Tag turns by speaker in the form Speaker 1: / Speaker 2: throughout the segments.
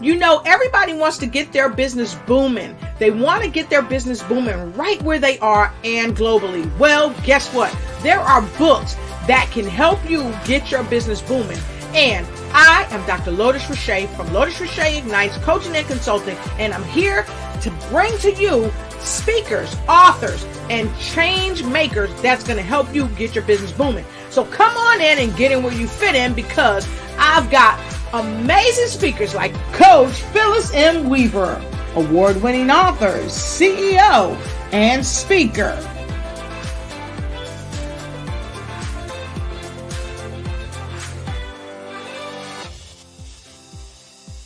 Speaker 1: You know, everybody wants to get their business booming. They want to get their business booming right where they are and globally. Well, guess what? There are books that can help you get your business booming. And I am Dr. Lotus Riche from Lotus Riche Ignites Coaching and Consulting, and I'm here to bring to you speakers, authors, and change makers that's going to help you get your business booming. So come on in and get in where you fit in, because I've got amazing speakers like Coach Phyllis M. Weaver, award-winning author, CEO, and speaker.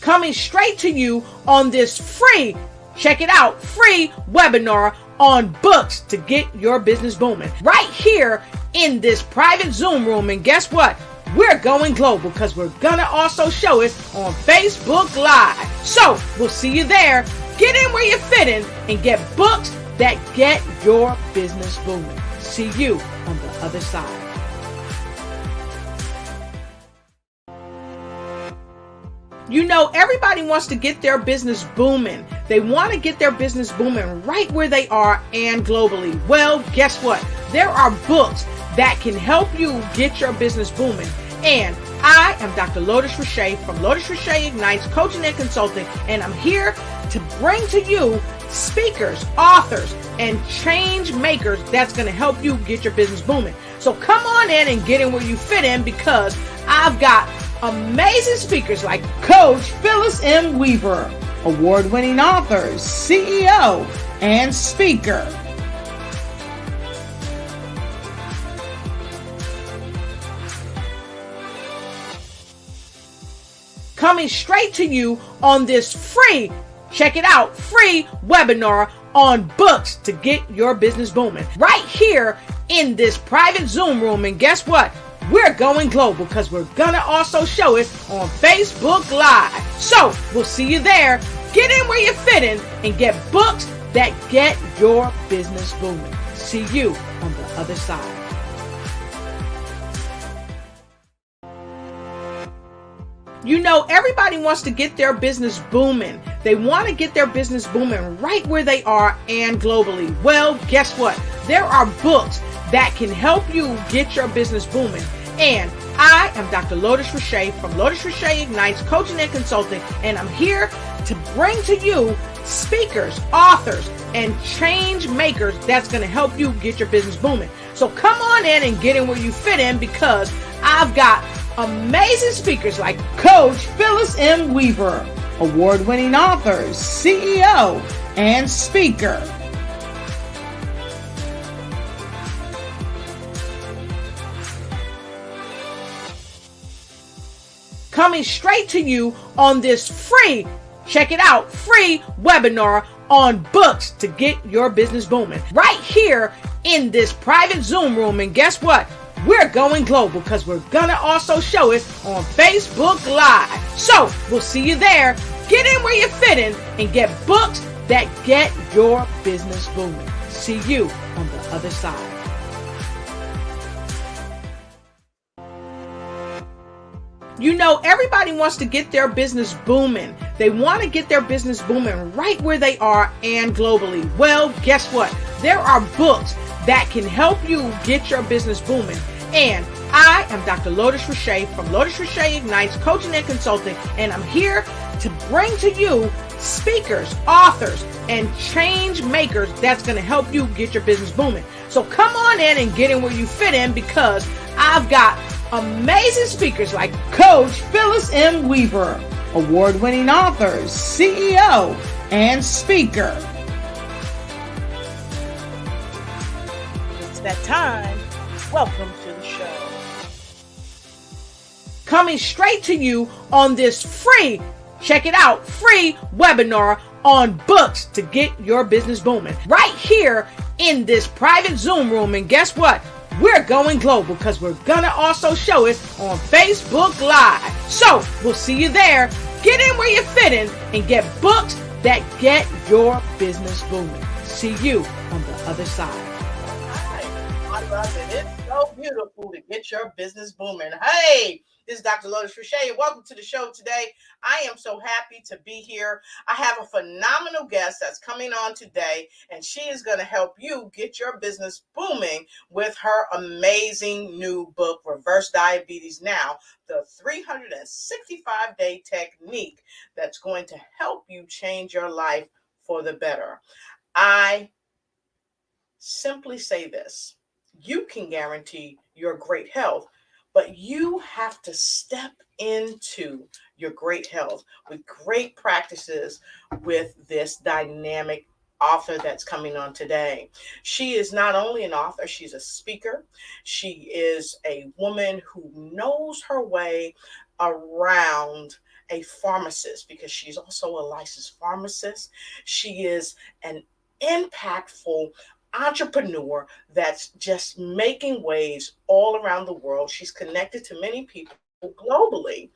Speaker 1: Coming straight to you on this free, check it out, free webinar on books to get your business booming. Right here in this private Zoom room. And guess what? We're going global because we're going to also show it on Facebook Live. So we'll see you there. Get in where you fit in and get books that get your business booming. See you on the other side. You know, everybody wants to get their business booming. They want to get their business booming right where they are and globally. Well, guess what? There are books that can help you get your business booming. And I am Dr. Lotus Riche from Lotus Riche Ignites Coaching and Consulting, and I'm here to bring to you speakers, authors, and change makers that's going to help you get your business booming. So come on in and get in where you fit in, because I've got amazing speakers like Coach Phyllis M. Weaver, award-winning author, CEO, and speaker. Coming straight to you on this free, check it out, free webinar on books to get your business booming. Right here in this private Zoom room. And guess what? We're going global because we're going to also show it on Facebook Live. So we'll see you there. Get in where you fit in and get books that get your business booming. See you on the other side. You know, everybody wants to get their business booming. They want to get their business booming right where they are and globally. Well, guess what? There are books that can help you get your business booming. And I am Dr. Lotus Riche from Lotus Riche Ignites Coaching and Consulting, and I'm here to bring to you speakers, authors, and change makers that's going to help you get your business booming. So come on in and get in where you fit in, because I've got amazing speakers like Coach Phyllis M. Weaver, award-winning author, CEO, and speaker. Coming straight to you on this free, check it out, free webinar on books to get your business booming. Right here in this private Zoom room. And guess what? We're going global because we're going to also show it on Facebook Live. So we'll see you there. Get in where you fit in and get books that get your business booming. See you on the other side. You know, everybody wants to get their business booming. They want to get their business booming right where they are and globally. Well, guess what? There are books that can help you get your business booming. And I am Dr. Lotus Riche from Lotus Riche Ignites Coaching and Consulting, and I'm here to bring to you speakers, authors, and change makers that's going to help you get your business booming. So come on in and get in where you fit in, because I've got amazing speakers like Coach Phyllis M. Weaver, award-winning author, CEO, and speaker.
Speaker 2: It's that time. Welcome to the show.
Speaker 1: Coming straight to you on this free, check it out, free webinar on books to get your business booming. Right here in this private Zoom room. And guess what? We're going global because we're going to also show it on Facebook Live. So we'll see you there. Get in where you fit in and get books that get your business booming. See you on the other side.
Speaker 2: All right. I love it. It's so beautiful to get your business booming. Hey, this is Dr. Lotus Riche, and welcome to the show today. I am so happy to be here. I have a phenomenal guest that's coming on today, and she is going to help you get your business booming with her amazing new book, Reverse Diabetes Now, the 365-day technique that's going to help you change your life for the better. I simply say this: you can guarantee your great health, but you have to step into your great health with great practices with this dynamic author that's coming on today. She is not only an author, she's a speaker. She is a woman who knows her way around a pharmacist because she's also a licensed pharmacist. She is an impactful entrepreneur that's just making waves all around the world. She's connected to many people globally,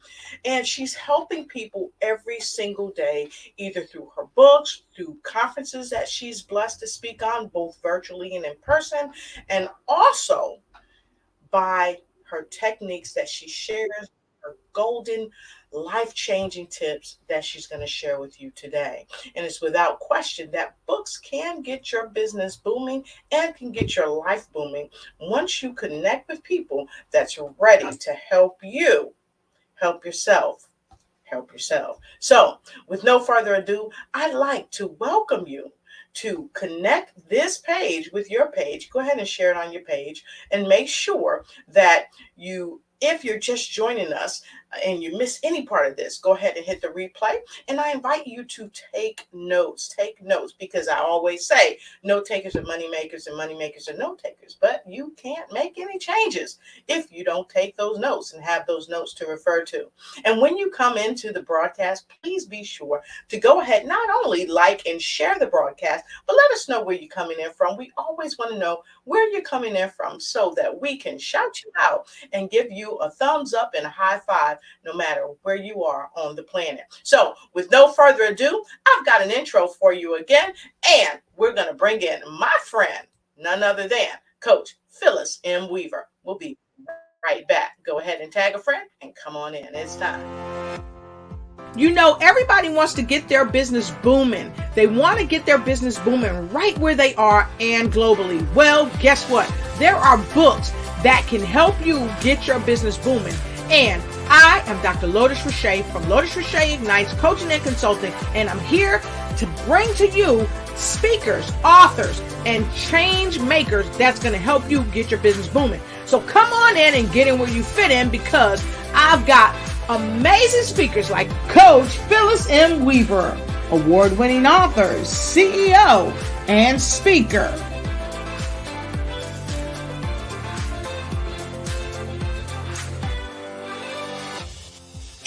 Speaker 2: and she's helping people every single day, either through her books, through conferences that she's blessed to speak on, both virtually and in person, and also by her techniques that she shares, her golden life-changing tips that she's going to share with you today. And it's without question that books can get your business booming and can get your life booming once you connect with people that's ready to help you help yourself. Help yourself. So, with no further ado, I'd like to welcome you to connect this page with your page. Go ahead and share it on your page, and make sure that if you're just joining us and you miss any part of this, go ahead and hit the replay. And I invite you to take notes, because I always say note takers are money makers and money makers are note takers. But you can't make any changes if you don't take those notes and have those notes to refer to. And when you come into the broadcast, please be sure to go ahead, not only like and share the broadcast, but let us know where you're coming in from. We always want to know where you're coming in from so that we can shout you out and give you a thumbs up and a high five no matter where you are on the planet. So with no further ado, I've got an intro for you again, and we're going to bring in my friend, none other than Coach Phyllis M. Weaver. We'll be right back. Go ahead and tag a friend and come on in. It's time.
Speaker 1: You know, everybody wants to get their business booming. They want to get their business booming right where they are and globally. Well, guess what? There are books that can help you get your business booming. And I am Dr. Lotus Riche from Lotus Riche Ignites Coaching and Consulting, and I'm here to bring to you speakers, authors, and change makers that's going to help you get your business booming. So come on in and get in where you fit in, because I've got amazing speakers like Coach Phyllis M. Weaver, award-winning author, CEO, and speaker.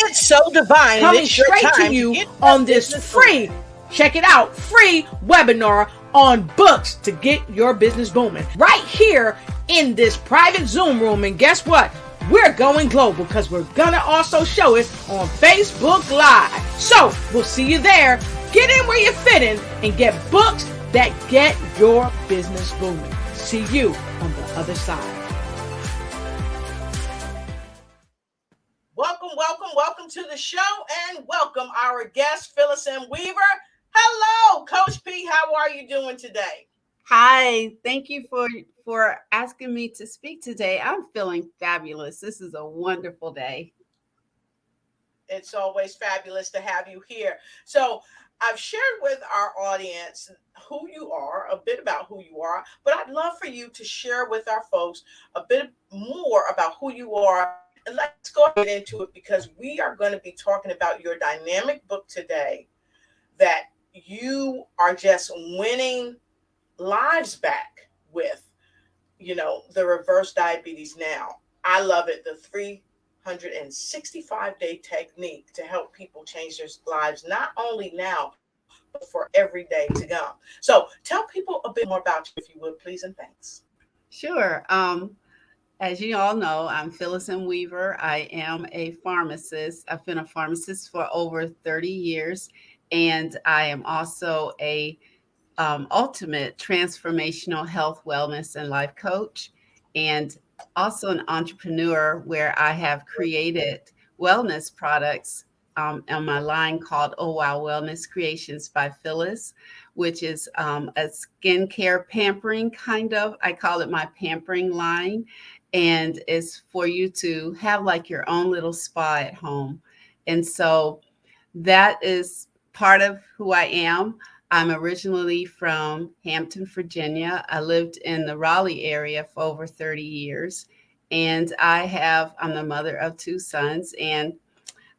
Speaker 2: It's so divine.
Speaker 1: Coming straight to you on this free, check it out, free webinar on books to get your business booming. Right here in this private Zoom room. And guess what? We're going global because we're going to also show it on Facebook Live. So we'll see you there. Get in where you fit in and get books that get your business booming. See you on the other side.
Speaker 2: Welcome to the show, and welcome our guest, Phyllis M. Weaver. Hello, Coach P. How are you doing today?
Speaker 3: Hi, thank you for asking me to speak today. I'm feeling fabulous. This is a wonderful day.
Speaker 2: It's always fabulous to have you here. So I've shared with our audience who you are, a bit about who you are, but I'd love for you to share with our folks a bit more about who you are. And let's go ahead into it, because we are going to be talking about your dynamic book today that you are just winning lives back with, the Reverse Diabetes Now. I love it. The 365-day technique to help people change their lives, not only now, but for every day to come. So tell people a bit more about you, if you would, please, and thanks.
Speaker 3: Sure. As you all know, I'm Phyllis M. Weaver. I am a pharmacist. I've been a pharmacist for over 30 years, and I am also a ultimate transformational health, wellness, and life coach. And also an entrepreneur where I have created wellness products on my line called Oh Wow Wellness Creations by Phyllis, which is a skincare pampering kind of. I call it my pampering line. And it's for you to have like your own little spa at home. And so that is part of who I am. I'm originally from Hampton, Virginia. I lived in the Raleigh area for over 30 years. And I'm the mother of two sons. And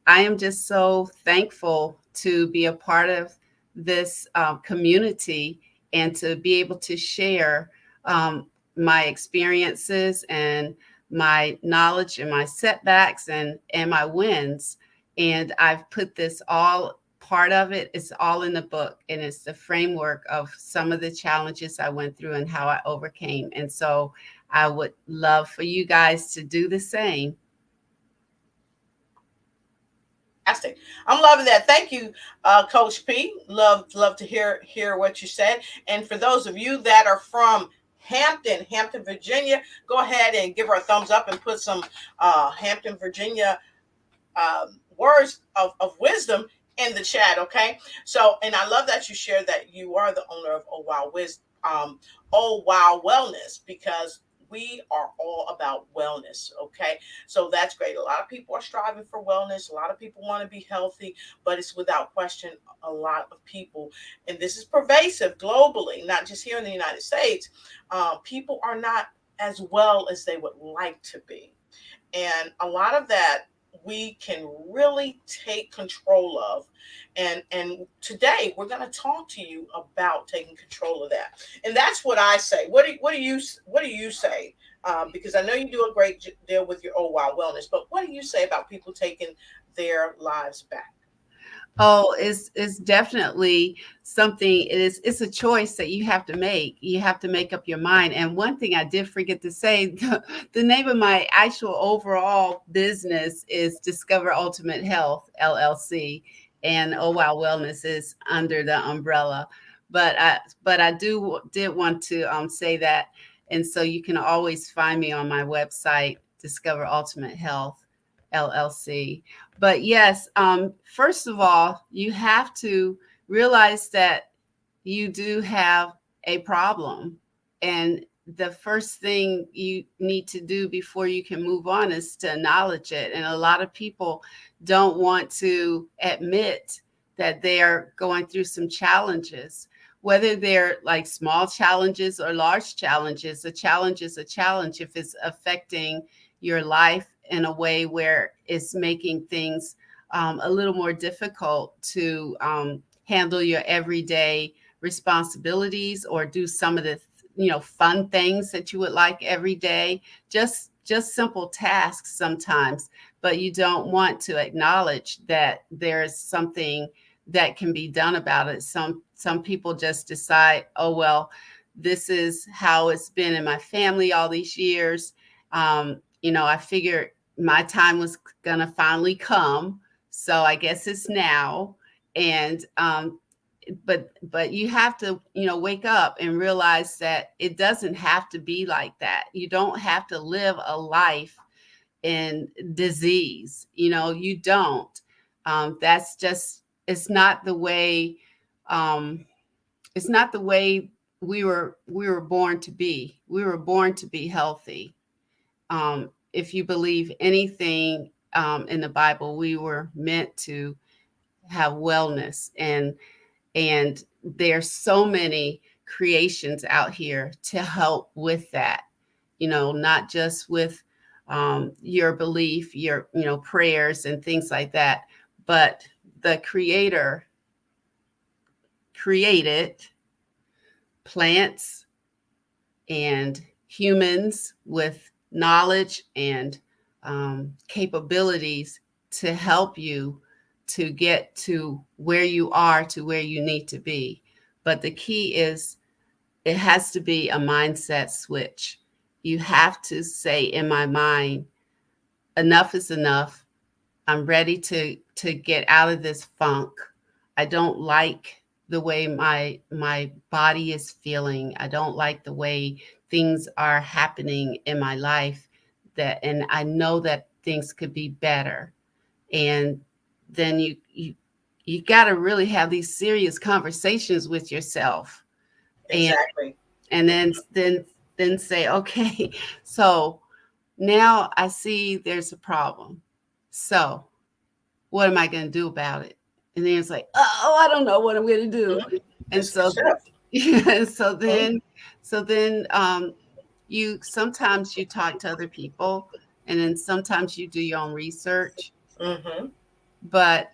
Speaker 3: I am just so thankful to be a part of this community and to be able to share my experiences and my knowledge and my setbacks and my wins. And I've put this all part of it, it's all in the book, and it's the framework of some of the challenges I went through and how I overcame. And so I would love for you guys to do the same.
Speaker 2: Fantastic. I'm loving that. Thank you, Coach P. Love to hear what you said. And for those of you that are from Hampton, Virginia, go ahead and give her a thumbs up and put some Hampton, Virginia words of wisdom in the chat. Okay. So, and I love that you shared that you are the owner of Oh Wow Wellness, because we are all about wellness. Okay. So that's great. A lot of people are striving for wellness. A lot of people want to be healthy, but it's without question a lot of people, and this is pervasive globally, not just here in the United States. People are not as well as they would like to be. And a lot of that we can really take control of. And today we're going to talk to you about taking control of that. And that's what I say. What do you say? Because I know you do a great deal with your Oh Wow Wellness, but what do you say about people taking their lives back?
Speaker 3: Oh, it's definitely something. It's a choice that you have to make. You have to make up your mind. And one thing I did forget to say, the name of my actual overall business is Discover Ultimate Health LLC, and Oh Wow Wellness is under the umbrella. But I did want to say that, and so you can always find me on my website, Discover Ultimate Health LLC. But yes, first of all, you have to realize that you do have a problem. And the first thing you need to do before you can move on is to acknowledge it. And a lot of people don't want to admit that they are going through some challenges, whether they're like small challenges or large challenges. A challenge is a challenge if it's affecting your life in a way where it's making things a little more difficult to handle your everyday responsibilities or do some of the fun things that you would like every day. Just simple tasks sometimes, but you don't want to acknowledge that there's something that can be done about it. Some people just decide, oh well, this is how it's been in my family all these years. I figured my time was gonna finally come, so I guess it's now. And but you have to wake up and realize that it doesn't have to be like that. You don't have to live a life in disease. You don't. That's just it's not the way. It's not the way we were born to be. We were born to be healthy. If you believe anything in the Bible, we were meant to have wellness, and there's so many creations out here to help with that. Not just with your belief, your prayers and things like that, but the Creator created plants and humans with knowledge and capabilities to help you to get to where you are, to where you need to be. But the key is it has to be a mindset switch. You have to say in my mind, enough is enough. I'm ready to get out of this funk. I don't like the way my body is feeling. I don't like the way things are happening in my life. that, and I know that things could be better. And then you got to really have these serious conversations with yourself, and
Speaker 2: Exactly.
Speaker 3: then say, okay, so now I see there's a problem. So what am I going to do about it? And then it's like, oh, I don't know what I'm going to do.
Speaker 2: Mhm.
Speaker 3: And
Speaker 2: That's good
Speaker 3: so,
Speaker 2: stuff.
Speaker 3: yeah,
Speaker 2: Mhm.
Speaker 3: so then you sometimes you talk to other people, and then sometimes you do your own research,
Speaker 2: Mhm.
Speaker 3: but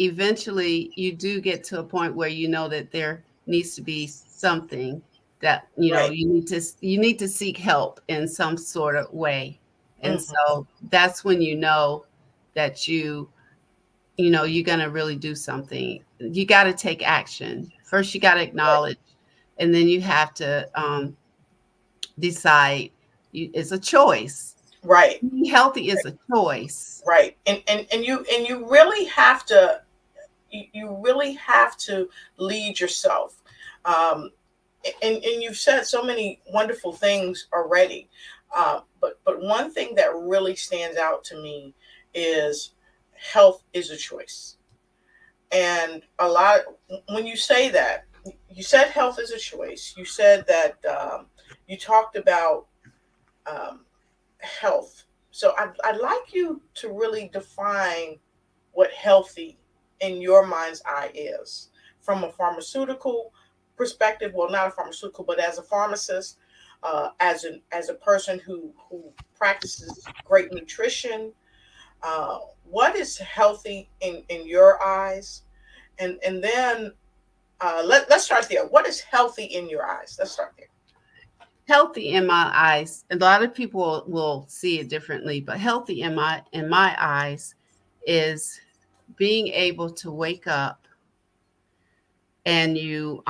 Speaker 3: eventually you do get to a point where you know that there needs to be something that
Speaker 2: Right.
Speaker 3: you need to seek help in some sort of way. And
Speaker 2: Mhm.
Speaker 3: so that's when you know that you're going to really do something. You got to take action first. You got to
Speaker 2: Right.
Speaker 3: acknowledge, and then you have to decide. It's a choice.
Speaker 2: Right.
Speaker 3: Being healthy is a choice.
Speaker 2: Right. And you really have to you really have to lead yourself. Um, and you've said so many wonderful things already. But one thing that really stands out to me is health is a choice. And a lot when you say that, you said health is a choice. You said that you talked about um, health. So I'd like you to really define what healthy in your mind's eye is from a pharmaceutical perspective. Well, not a pharmaceutical, but as a pharmacist, as a person who practices great nutrition. What is healthy in your eyes? And then let's start there. What is healthy in your eyes? Let's start there.
Speaker 3: Healthy in my eyes, a lot of people will see it differently, but healthy in my eyes is being able to wake up, and you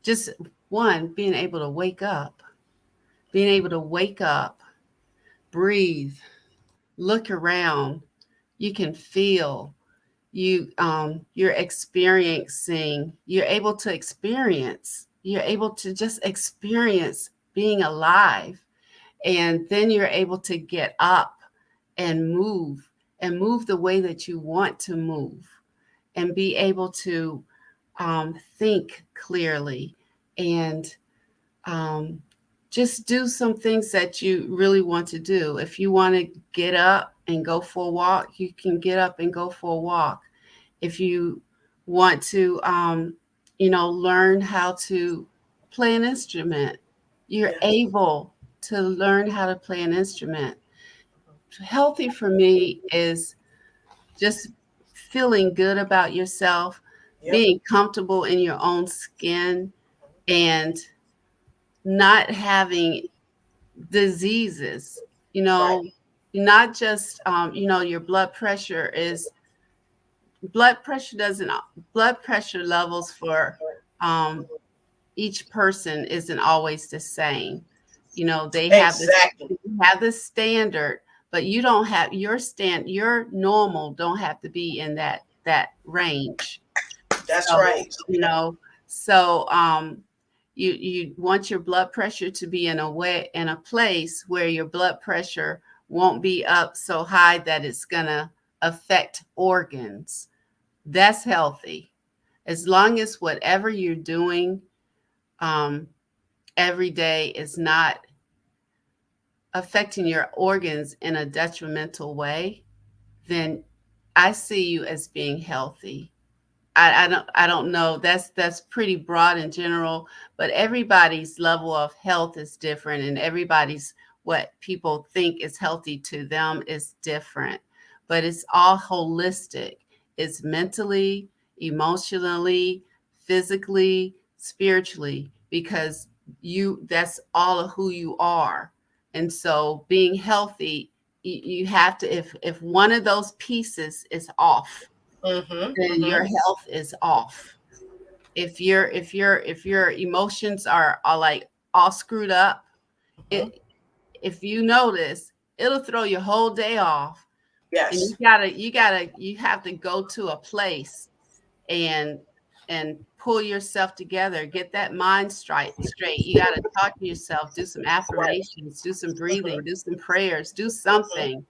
Speaker 3: just one being able to wake up, breathe, look around. You can feel, you're able to just experience being alive. And then you're able to get up and move the way that you want to move, and be able to think clearly, and um, just do some things that you really want to do. If you want to get up and go for a walk, you can get up and go for a walk. If you want to, learn how to play an instrument, you're
Speaker 2: Yes.
Speaker 3: able to learn how to play an instrument. Healthy for me is just feeling good about yourself,
Speaker 2: Yep.
Speaker 3: being comfortable in your own skin, and not having diseases, you
Speaker 2: Right.
Speaker 3: know, not just, your blood pressure doesn't, blood pressure levels for um, each person isn't always the same.
Speaker 2: Exactly.
Speaker 3: They have this standard, but you don't have your normal don't have to be in that range.
Speaker 2: That's
Speaker 3: So,
Speaker 2: right.
Speaker 3: you want your blood pressure to be in a place where your blood pressure won't be up so high that it's gonna affect organs. That's healthy. As long as whatever you're doing um, every day is not affecting your organs in a detrimental way, then I see you as being healthy. I don't know. That's pretty broad in general, but everybody's level of health is different, and everybody's what people think is healthy to them is different. But it's all holistic. It's mentally, emotionally, physically, spiritually, because that's all of who you are. And so being healthy, you have to, if one of those pieces is off,
Speaker 2: Mm-hmm.
Speaker 3: then
Speaker 2: Mm-hmm.
Speaker 3: your health is off. If your emotions are like all screwed up,
Speaker 2: Mm-hmm.
Speaker 3: it if you notice, it'll throw your whole day off. And
Speaker 2: Yes.
Speaker 3: you have to go to a place and and pull yourself together, get that mind straight. You got to talk to yourself, do some affirmations, do some breathing, do some prayers, do something.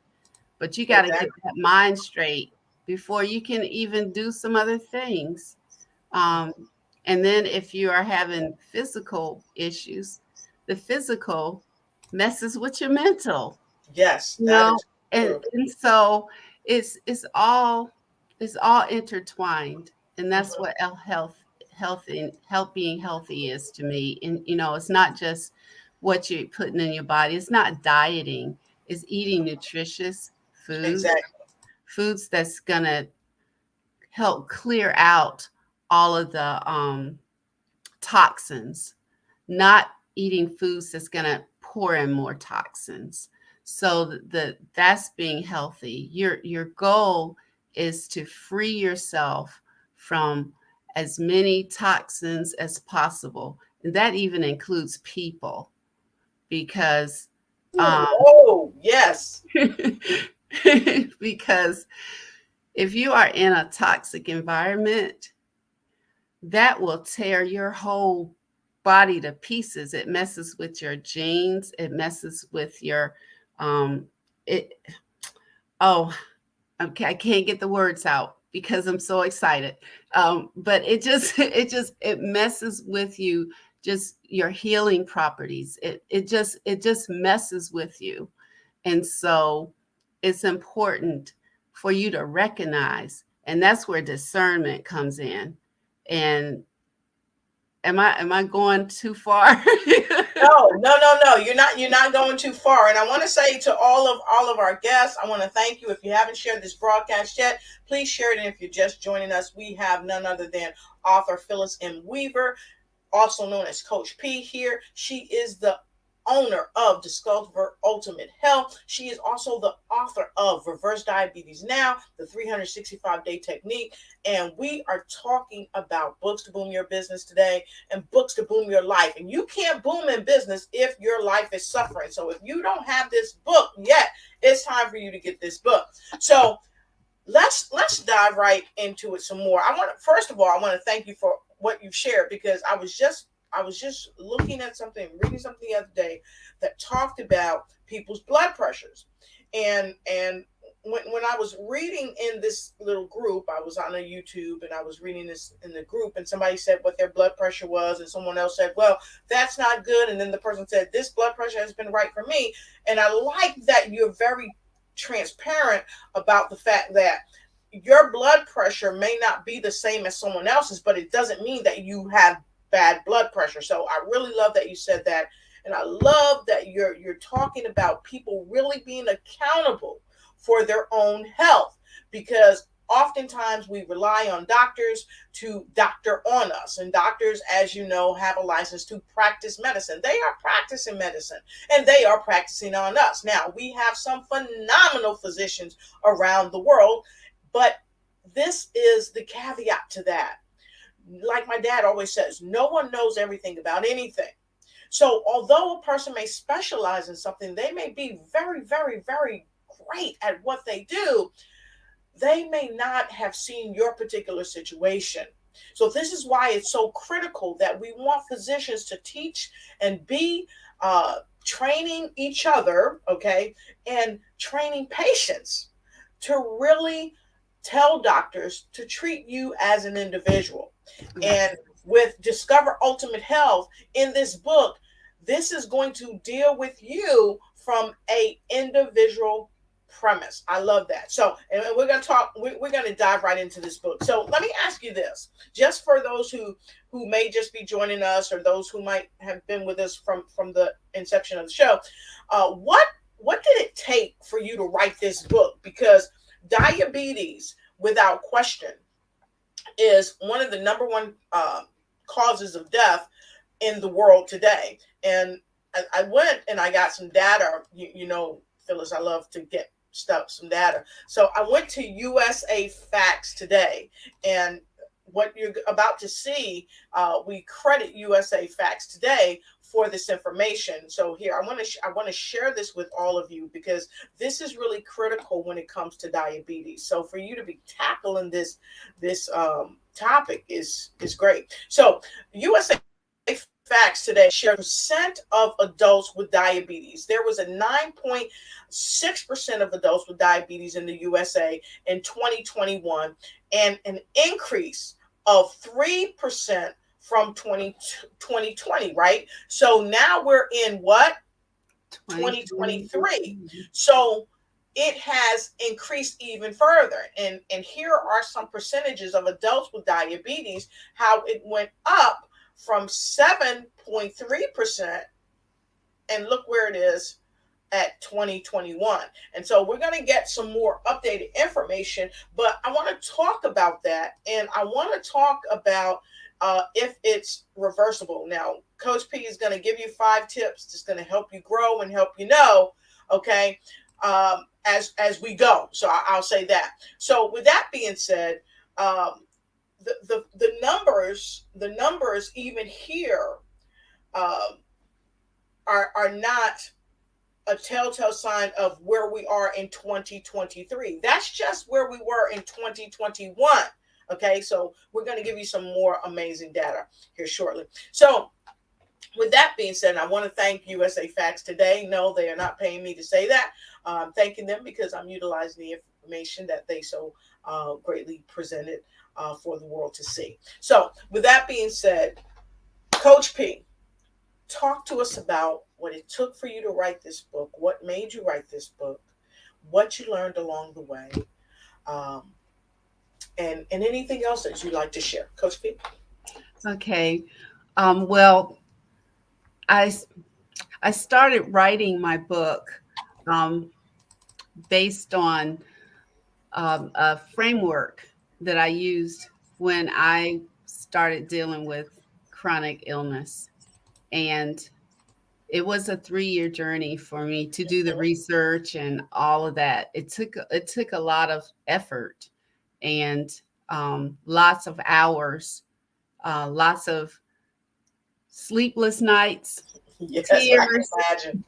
Speaker 3: But you got to get that mind straight before you can even do some other things. And then if you are having physical issues, the physical messes with your mental.
Speaker 2: Yes,
Speaker 3: You
Speaker 2: that
Speaker 3: know,
Speaker 2: is true.
Speaker 3: and so it's all intertwined, and that's what being healthy is to me. And it's not just what you're putting in your body. It's not dieting. It's eating nutritious
Speaker 2: Exactly.
Speaker 3: foods that's gonna help clear out all of the toxins, not eating foods that's going to pour in more toxins. So that's being healthy. Your goal is to free yourself from as many toxins as possible, and that even includes people, because
Speaker 2: oh yes,
Speaker 3: because if you are in a toxic environment, that will tear your whole body to pieces. It messes with your genes. It messes with your it oh okay, I can't get the words out because I'm so excited. But it messes with you, just your healing properties. It just messes with you. And so it's important for you to recognize, and that's where discernment comes in. And am I going too far?
Speaker 2: No. You're not going too far. And I want to say to all of our guests, I want to thank you. If you haven't shared this broadcast yet, please share it. And if you're just joining us, we have none other than author Phyllis M. Weaver, also known as Coach P here. She is the owner of Discover Ultimate Health. She is also the author of Reverse Diabetes Now, the 365-day technique. And we are talking about books to boom your business today and books to boom your life. And you can't boom in business if your life is suffering. So if you don't have this book yet, it's time for you to get this book. So let's dive right into it some more. First of all, I want to thank you for what you've shared, because I was just looking at something, reading something the other day that talked about people's blood pressures. And when I was reading in this little group, I was on a YouTube and I was reading this in the group, and somebody said what their blood pressure was, and someone else said, well, that's not good. And then the person said, this blood pressure has been right for me. And I like that you're very transparent about the fact that your blood pressure may not be the same as someone else's, but it doesn't mean that you have bad blood pressure. So I really love that you said that. And I love that you're talking about people really being accountable for their own health, because oftentimes we rely on doctors to doctor on us. And doctors, as you know, have a license to practice medicine. They are practicing medicine and they are practicing on us. Now, we have some phenomenal physicians around the world, but this is the caveat to that. Like my dad always says, no one knows everything about anything. So although a person may specialize in something, they may be very, very, very great at what they do, they may not have seen your particular situation. So this is why it's so critical that we want physicians to teach and be training each other, okay, and training patients to really tell doctors to treat you as an individual. And with Discover Ultimate Health in this book, this is going to deal with you from a individual premise. I love that. So, and we're going to talk, we're going to dive right into this book. So let me ask you this, just for those who may just be joining us, or those who might have been with us from the inception of the show, what did it take for you to write this book? Because diabetes, without question, is one of the number one causes of death in the world today. And I went and I got some data. You know, Phyllis, I love to get some data. So I went to USA Facts today, and what you're about to see, we credit USA Facts today for this information. So here, I want to share this with all of you because this is really critical when it comes to diabetes. So for you to be tackling this topic is great. So USA Facts today share percent of adults with diabetes. There was a 9.6% of adults with diabetes in the USA in 2021, and an increase of 3% from 2020, right? So now we're in what? 2023. So it has increased even further. And here are some percentages of adults with diabetes, how it went up from 7.3%, and look where it is at 2021. And so we're going to get some more updated information, but I want to talk about that, and I want to talk about if it's reversible. Now, Coach P is going to give you 5 tips that's going to help you grow and help you know, okay, as we go. So I'll say that. So with that being said, the numbers even here are not a telltale sign of where we are in 2023. That's just where we were in 2021. Okay, so we're going to give you some more amazing data here shortly. So with that being said, I want to thank USA Facts today. No, they are not paying me to say that. I'm thanking them because I'm utilizing the information that they so greatly presented for the world to see. So with that being said, Coach P, talk to us about what it took for you to write this book, what made you write this book, what you learned along the way, and anything else that you'd like to share. Coach P?
Speaker 3: Okay. Well, I started writing my book based on a framework that I used when I started dealing with chronic illness. And it was a 3-year journey for me to do the research and all of that. It took a lot of effort and lots of hours, lots of sleepless nights,
Speaker 2: Yes,
Speaker 3: tears,
Speaker 2: I can imagine.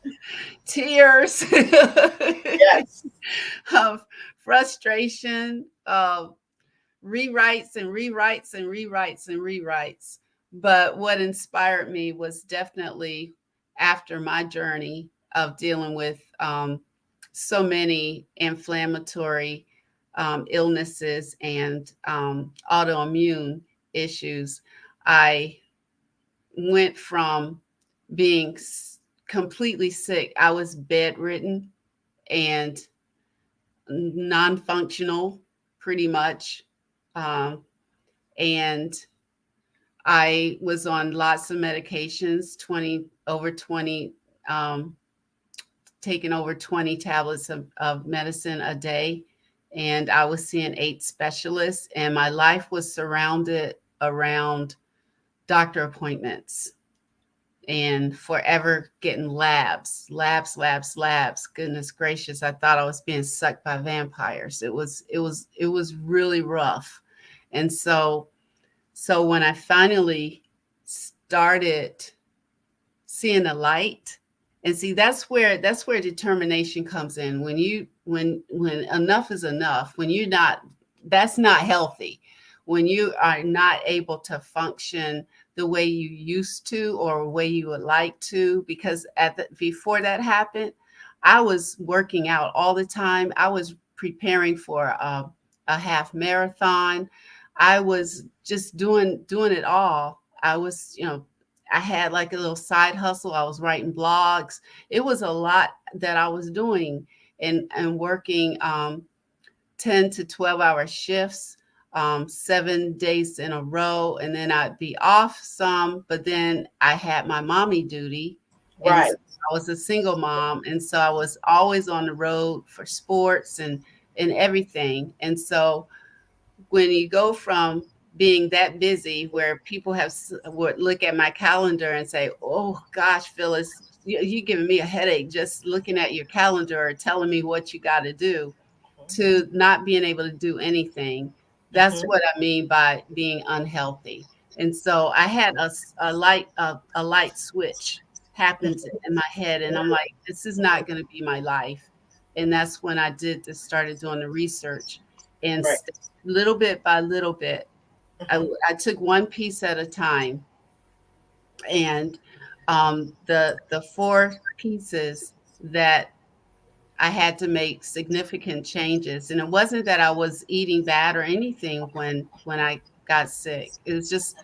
Speaker 3: tears,
Speaker 2: Yes.
Speaker 3: of frustration, of rewrites and rewrites and rewrites and rewrites. But what inspired me was definitely after my journey of dealing with so many inflammatory illnesses and autoimmune issues. I went from being completely sick. I was bedridden and non-functional pretty much. And I was on lots of medications, taking over 20 tablets of medicine a day. And I was seeing 8 specialists, and my life was surrounded around doctor appointments and forever getting labs. Goodness gracious, I thought I was being sucked by vampires. It was really rough. And so when I finally started seeing the light, and see, that's where determination comes in. When enough is enough, that's not healthy. When you are not able to function the way you used to or the way you would like to, because before that happened, I was working out all the time. I was preparing for a half marathon. I was just doing it all. I was, I had like a little side hustle. I was writing blogs. It was a lot that I was doing and working 10 to 12-hour shifts, 7 days in a row. And then I'd be off some, but then I had my mommy duty.
Speaker 2: Right.
Speaker 3: And so I was a single mom. And so I was always on the road for sports and everything. And so when you go from being that busy where people would look at my calendar and say, oh gosh, Phyllis, you're giving me a headache just looking at your calendar or telling me what you got to do, to not being able to do anything. That's what I mean by being unhealthy. And so I had a light switch happened in my head, and I'm like, this is not going to be my life. And that's when started doing the research, and
Speaker 2: Right.
Speaker 3: little bit by little bit,
Speaker 2: Mhm.
Speaker 3: I took one piece at a time, and the four pieces that I had to make significant changes. And it wasn't that I was eating bad or anything when I got sick. It was just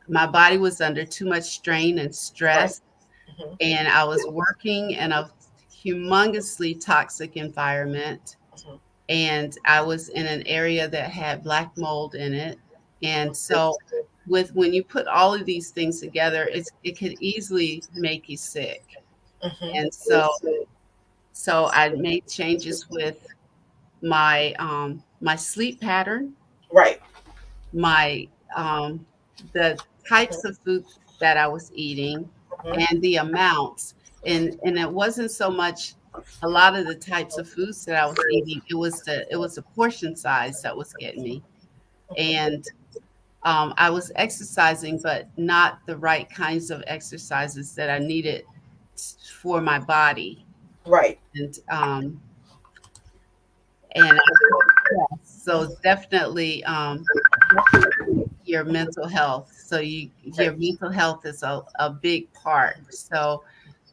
Speaker 3: my body was under too much strain and
Speaker 2: Right.
Speaker 3: stress,
Speaker 2: Mhm.
Speaker 3: and I was working in a humongously toxic environment,
Speaker 2: Mhm.
Speaker 3: and I was in an area that had black mold in it. And so with when you put all of these things together, it could easily make you sick.
Speaker 2: Mhm.
Speaker 3: And so I made changes with my sleep pattern,
Speaker 2: Right.
Speaker 3: my the types of food that I was eating,
Speaker 2: Mhm.
Speaker 3: and the amounts. And it wasn't so much a lot of the types of foods that I was eating. It was the portion size that was getting me. And I was exercising, but not the right kinds of exercises that I needed for my body.
Speaker 2: Right.
Speaker 3: And so definitely your mental health. So your
Speaker 2: Right.
Speaker 3: mental health is a big part. So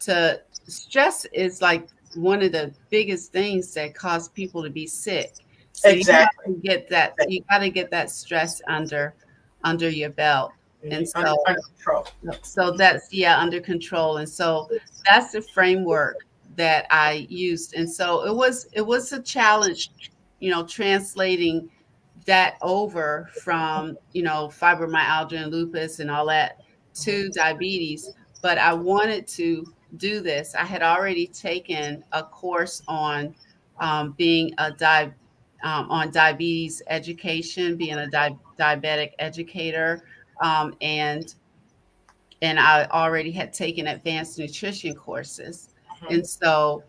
Speaker 3: to stress is like one of the biggest things that cause people to be sick. So
Speaker 2: Exactly.
Speaker 3: you got to get that stress under your belt. And
Speaker 2: Under control.
Speaker 3: that's, yeah, under control. And so that's the framework that I used. And so it was a challenge, translating that over from, fibromyalgia and lupus and all that
Speaker 2: Mhm.
Speaker 3: to diabetes. But I wanted to do this. I had already taken a course on being on diabetes education, being a diabetic educator, and I already had taken advanced nutrition courses.
Speaker 2: Mhm.
Speaker 3: And so,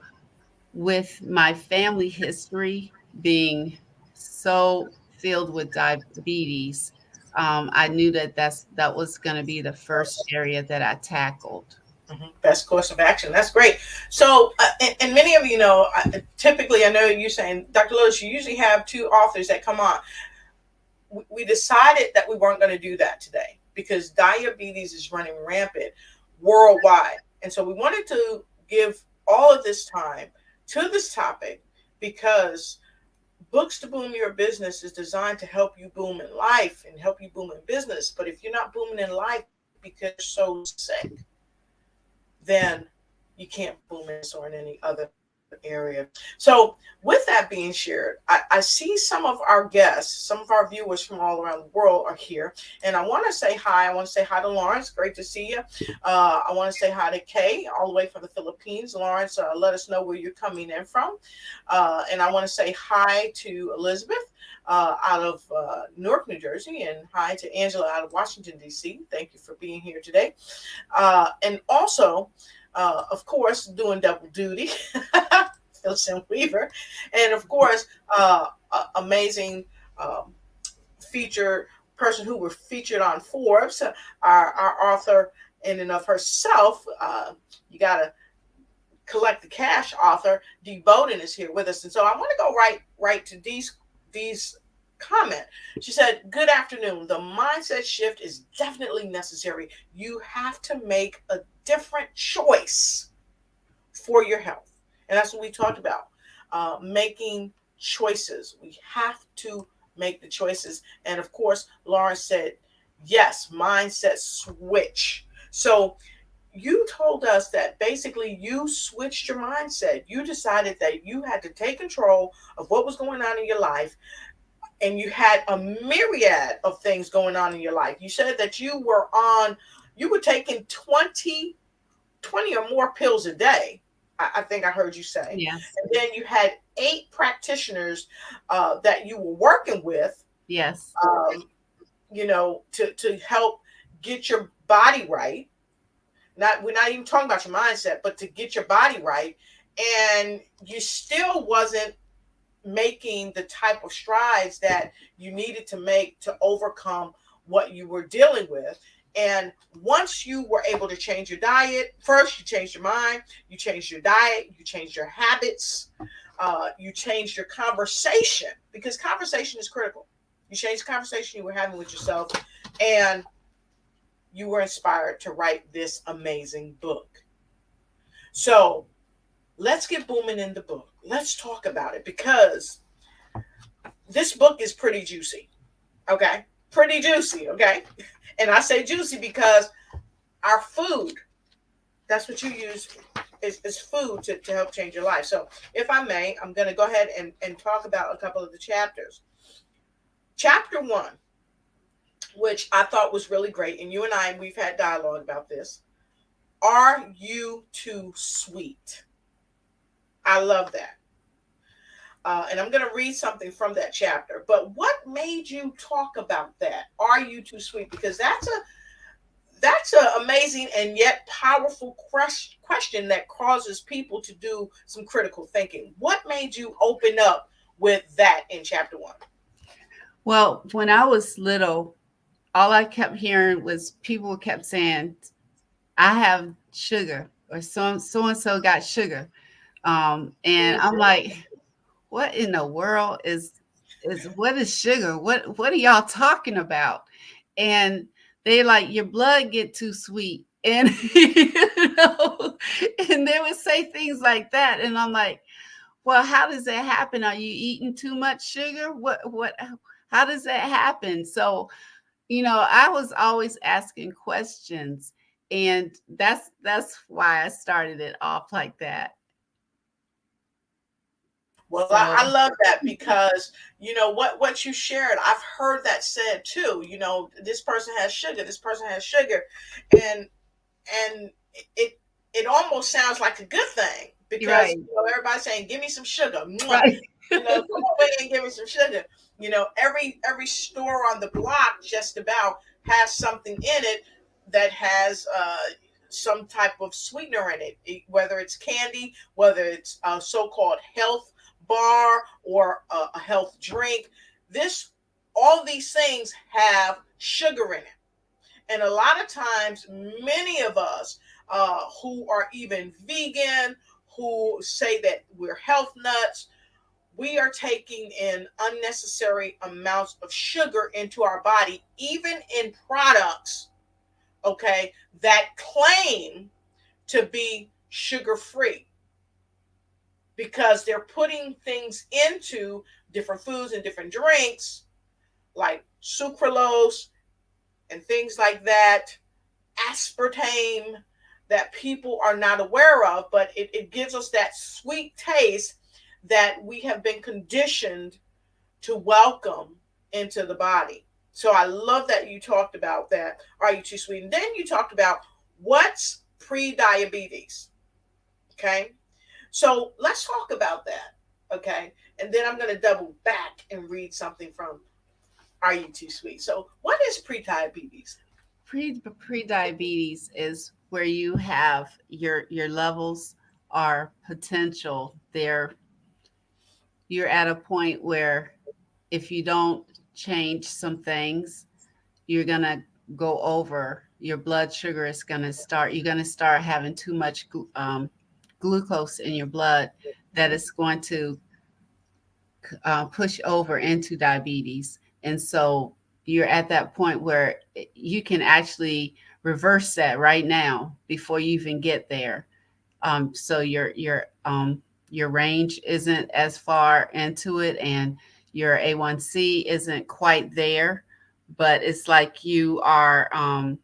Speaker 3: with my family history being so filled with diabetes, I knew that was going to be the first area that I tackled.
Speaker 2: Mhm. Best course of action. That's great. So, and many of you know, typically, I know you're saying, Dr. Lotus, you usually have two authors that come on. We decided that we weren't going to do that today because diabetes is running rampant worldwide. And so we wanted to give all of this time to this topic because Books to Boom Your Business is designed to help you boom in life and help you boom in business. But if you're not booming in life because you're so sick, then you can't boom in or in any other area. So, with that being shared, I see some of our guests, some of our viewers from all around the world are here. And I want to say hi. I want to say hi to Lawrence. Great to see you. I want to say hi to Kay, all the way from the Philippines. Lawrence, let us know where you're coming in from. And I want to say hi to Elizabeth out of Newark, New Jersey, and hi to Angela out of Washington, D.C. Thank you for being here today. And also, of course, doing double duty, Phyllis M. Weaver, and of course, amazing um, feature person who were featured on Forbes, our author in and of herself. You got to collect the cash author. Dee Bowden is here with us, and so I want to go right to Dee's comment. She said, "Good afternoon. The mindset shift is definitely necessary. You have to make a different choice for your health, and that's what we talked about. Making choices. We have to make the choices, and of course, Lawrence said, yes, mindset switch. So." You told us that basically you switched your mindset. You decided that you had to take control of what was going on in your life, and you had a myriad of things going on in your life. You said that you were taking 20 or more pills a day. I think I heard you say.
Speaker 3: Yes.
Speaker 2: And then you had 8 practitioners that you were working with,
Speaker 3: Yes.
Speaker 2: um, to help get your body right. We're not even talking about your mindset, but to get your body right. And you still wasn't making the type of strides that you needed to make to overcome what you were dealing with. And once you were able to change your diet, first you changed your mind, you changed your diet, you changed your habits, you changed your conversation, because conversation is critical. You changed the conversation you were having with yourself, and you were inspired to write this amazing book. So let's get booming in the book. Let's talk about it, because this book is pretty juicy. Okay. Pretty juicy. Okay. And I say juicy because our food, that's what you use, is food to help change your life. So if I may, I'm going to go ahead and talk about a couple of the chapters. Chapter 1, which I thought was really great, and you and I, we've had dialogue about this. Are you too sweet? I love that. And I'm going to read something from that chapter. But what made you talk about that? Are you too sweet? Because that's an amazing and yet powerful question that causes people to do some critical thinking. What made you open up with that in chapter 1?
Speaker 3: Well, when I was little, all I kept hearing was people kept saying, I have sugar, or so and so got sugar. And I'm like, what in the world is what is sugar? What are y'all talking about? And they like, your blood get too sweet. And and they would say things like that. And I'm like, well, how does that happen? Are you eating too much sugar? What how does that happen? So, I was always asking questions. And that's why I started it off like that.
Speaker 2: Well,
Speaker 3: So
Speaker 2: I love that, because what you shared, I've heard that said too. This person has sugar, this person has sugar, and and it it almost sounds like a good thing,
Speaker 3: you're
Speaker 2: because
Speaker 3: right.
Speaker 2: everybody's saying, "Give me some sugar." Mwah.
Speaker 3: Right.
Speaker 2: Come over and give me some sugar. Every store on the block just about has something in it that has some type of sweetener in it, whether it's candy, whether it's a so-called health bar or a health drink. This, all these things have sugar in it. And a lot of times, many of us who are even vegan, who say that we're health nuts, we are taking in unnecessary amounts of sugar into our body, even in products, okay, that claim to be sugar free, because they're putting things into different foods and different drinks like sucralose and things like that, aspartame, that people are not aware of, but it gives us that sweet taste that we have been conditioned to welcome into the body. So I love that you talked about that. Are you too sweet? And then you talked about what's pre-diabetes. Okay. So let's talk about that. Okay. And then I'm going to double back and read something from Are You Too Sweet? So what is pre-diabetes?
Speaker 3: Pre-diabetes is where you have your levels are potential. You're at a point where if you don't change some things, you're gonna go over. Your blood sugar is gonna start. You're gonna start having too much glucose in your blood that is going to push over into diabetes. And so you're at that point where you can actually reverse that right now before you even get there. So your range isn't as far into it, and your A1C isn't quite there, but it's like you have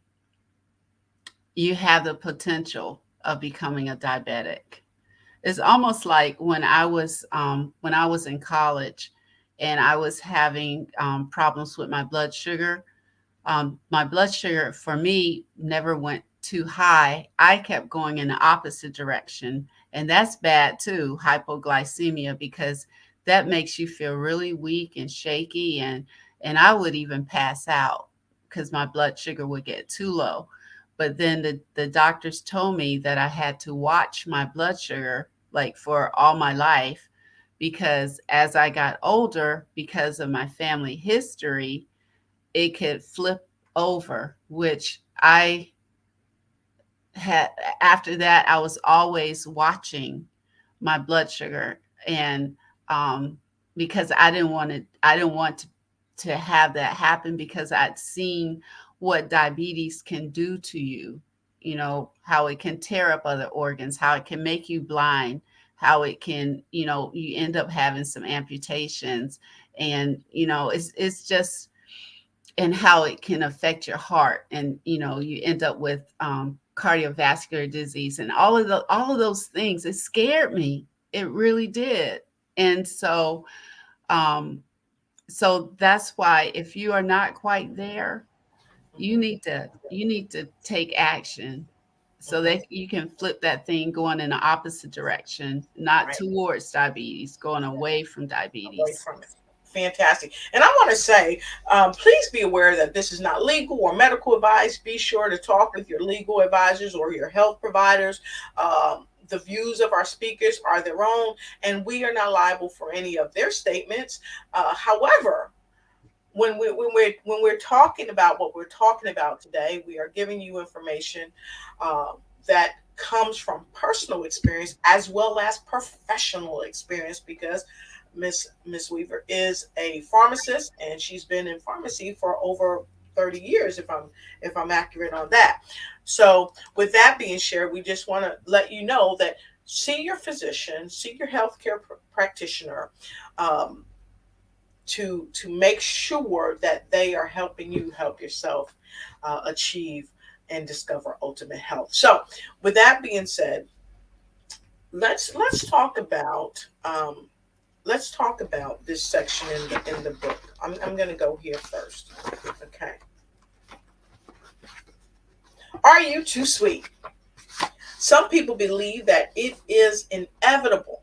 Speaker 3: the potential of becoming a diabetic. It's almost like when I was in college and I was having problems with my blood sugar for me never went too high. I kept going in the opposite direction. And that's bad too, hypoglycemia, because that makes you feel really weak and shaky. And I would even pass out because my blood sugar would get too low. But then the doctors told me that I had to watch my blood sugar like for all my life, because as I got older, because of my family history, it could flip over, which I had. After that, I was always watching my blood sugar, and um, because I didn't want to have that happen, because I'd seen what diabetes can do to you. You know, how it can tear up other organs, how it can make you blind, how it can, you know, you end up having some amputations, and you know, it's just, and how it can affect your heart, and you know, you end up with cardiovascular disease and all of those things. It scared me, it really did. And so um so that's why, if you are not quite there, you need to take action, so
Speaker 2: Mhm.
Speaker 3: that you can flip that thing going in the opposite direction, not
Speaker 2: Right.
Speaker 3: towards diabetes, going
Speaker 2: Yeah.
Speaker 3: away from
Speaker 2: Away
Speaker 3: diabetes.
Speaker 2: from it. Fantastic. And I want to say, please be aware that this is not legal or medical advice. Be sure to talk with your legal advisors or your health providers. The views of our speakers are their own, and we are not liable for any of their statements. However, when we're talking about what we're talking about today, we are giving you information uh, that comes from personal experience as well as professional experience, because Miss Weaver is a pharmacist and she's been in pharmacy for over 30 years, if I'm accurate on that. So with that being shared, we just want to let you know that see your physician, see your healthcare practitioner, um, to make sure that they are helping you help yourself achieve and discover ultimate health. So, with that being said, let's talk about this section in the book. I'm going to go here first. Okay. Are you too sweet? Some people believe that it is inevitable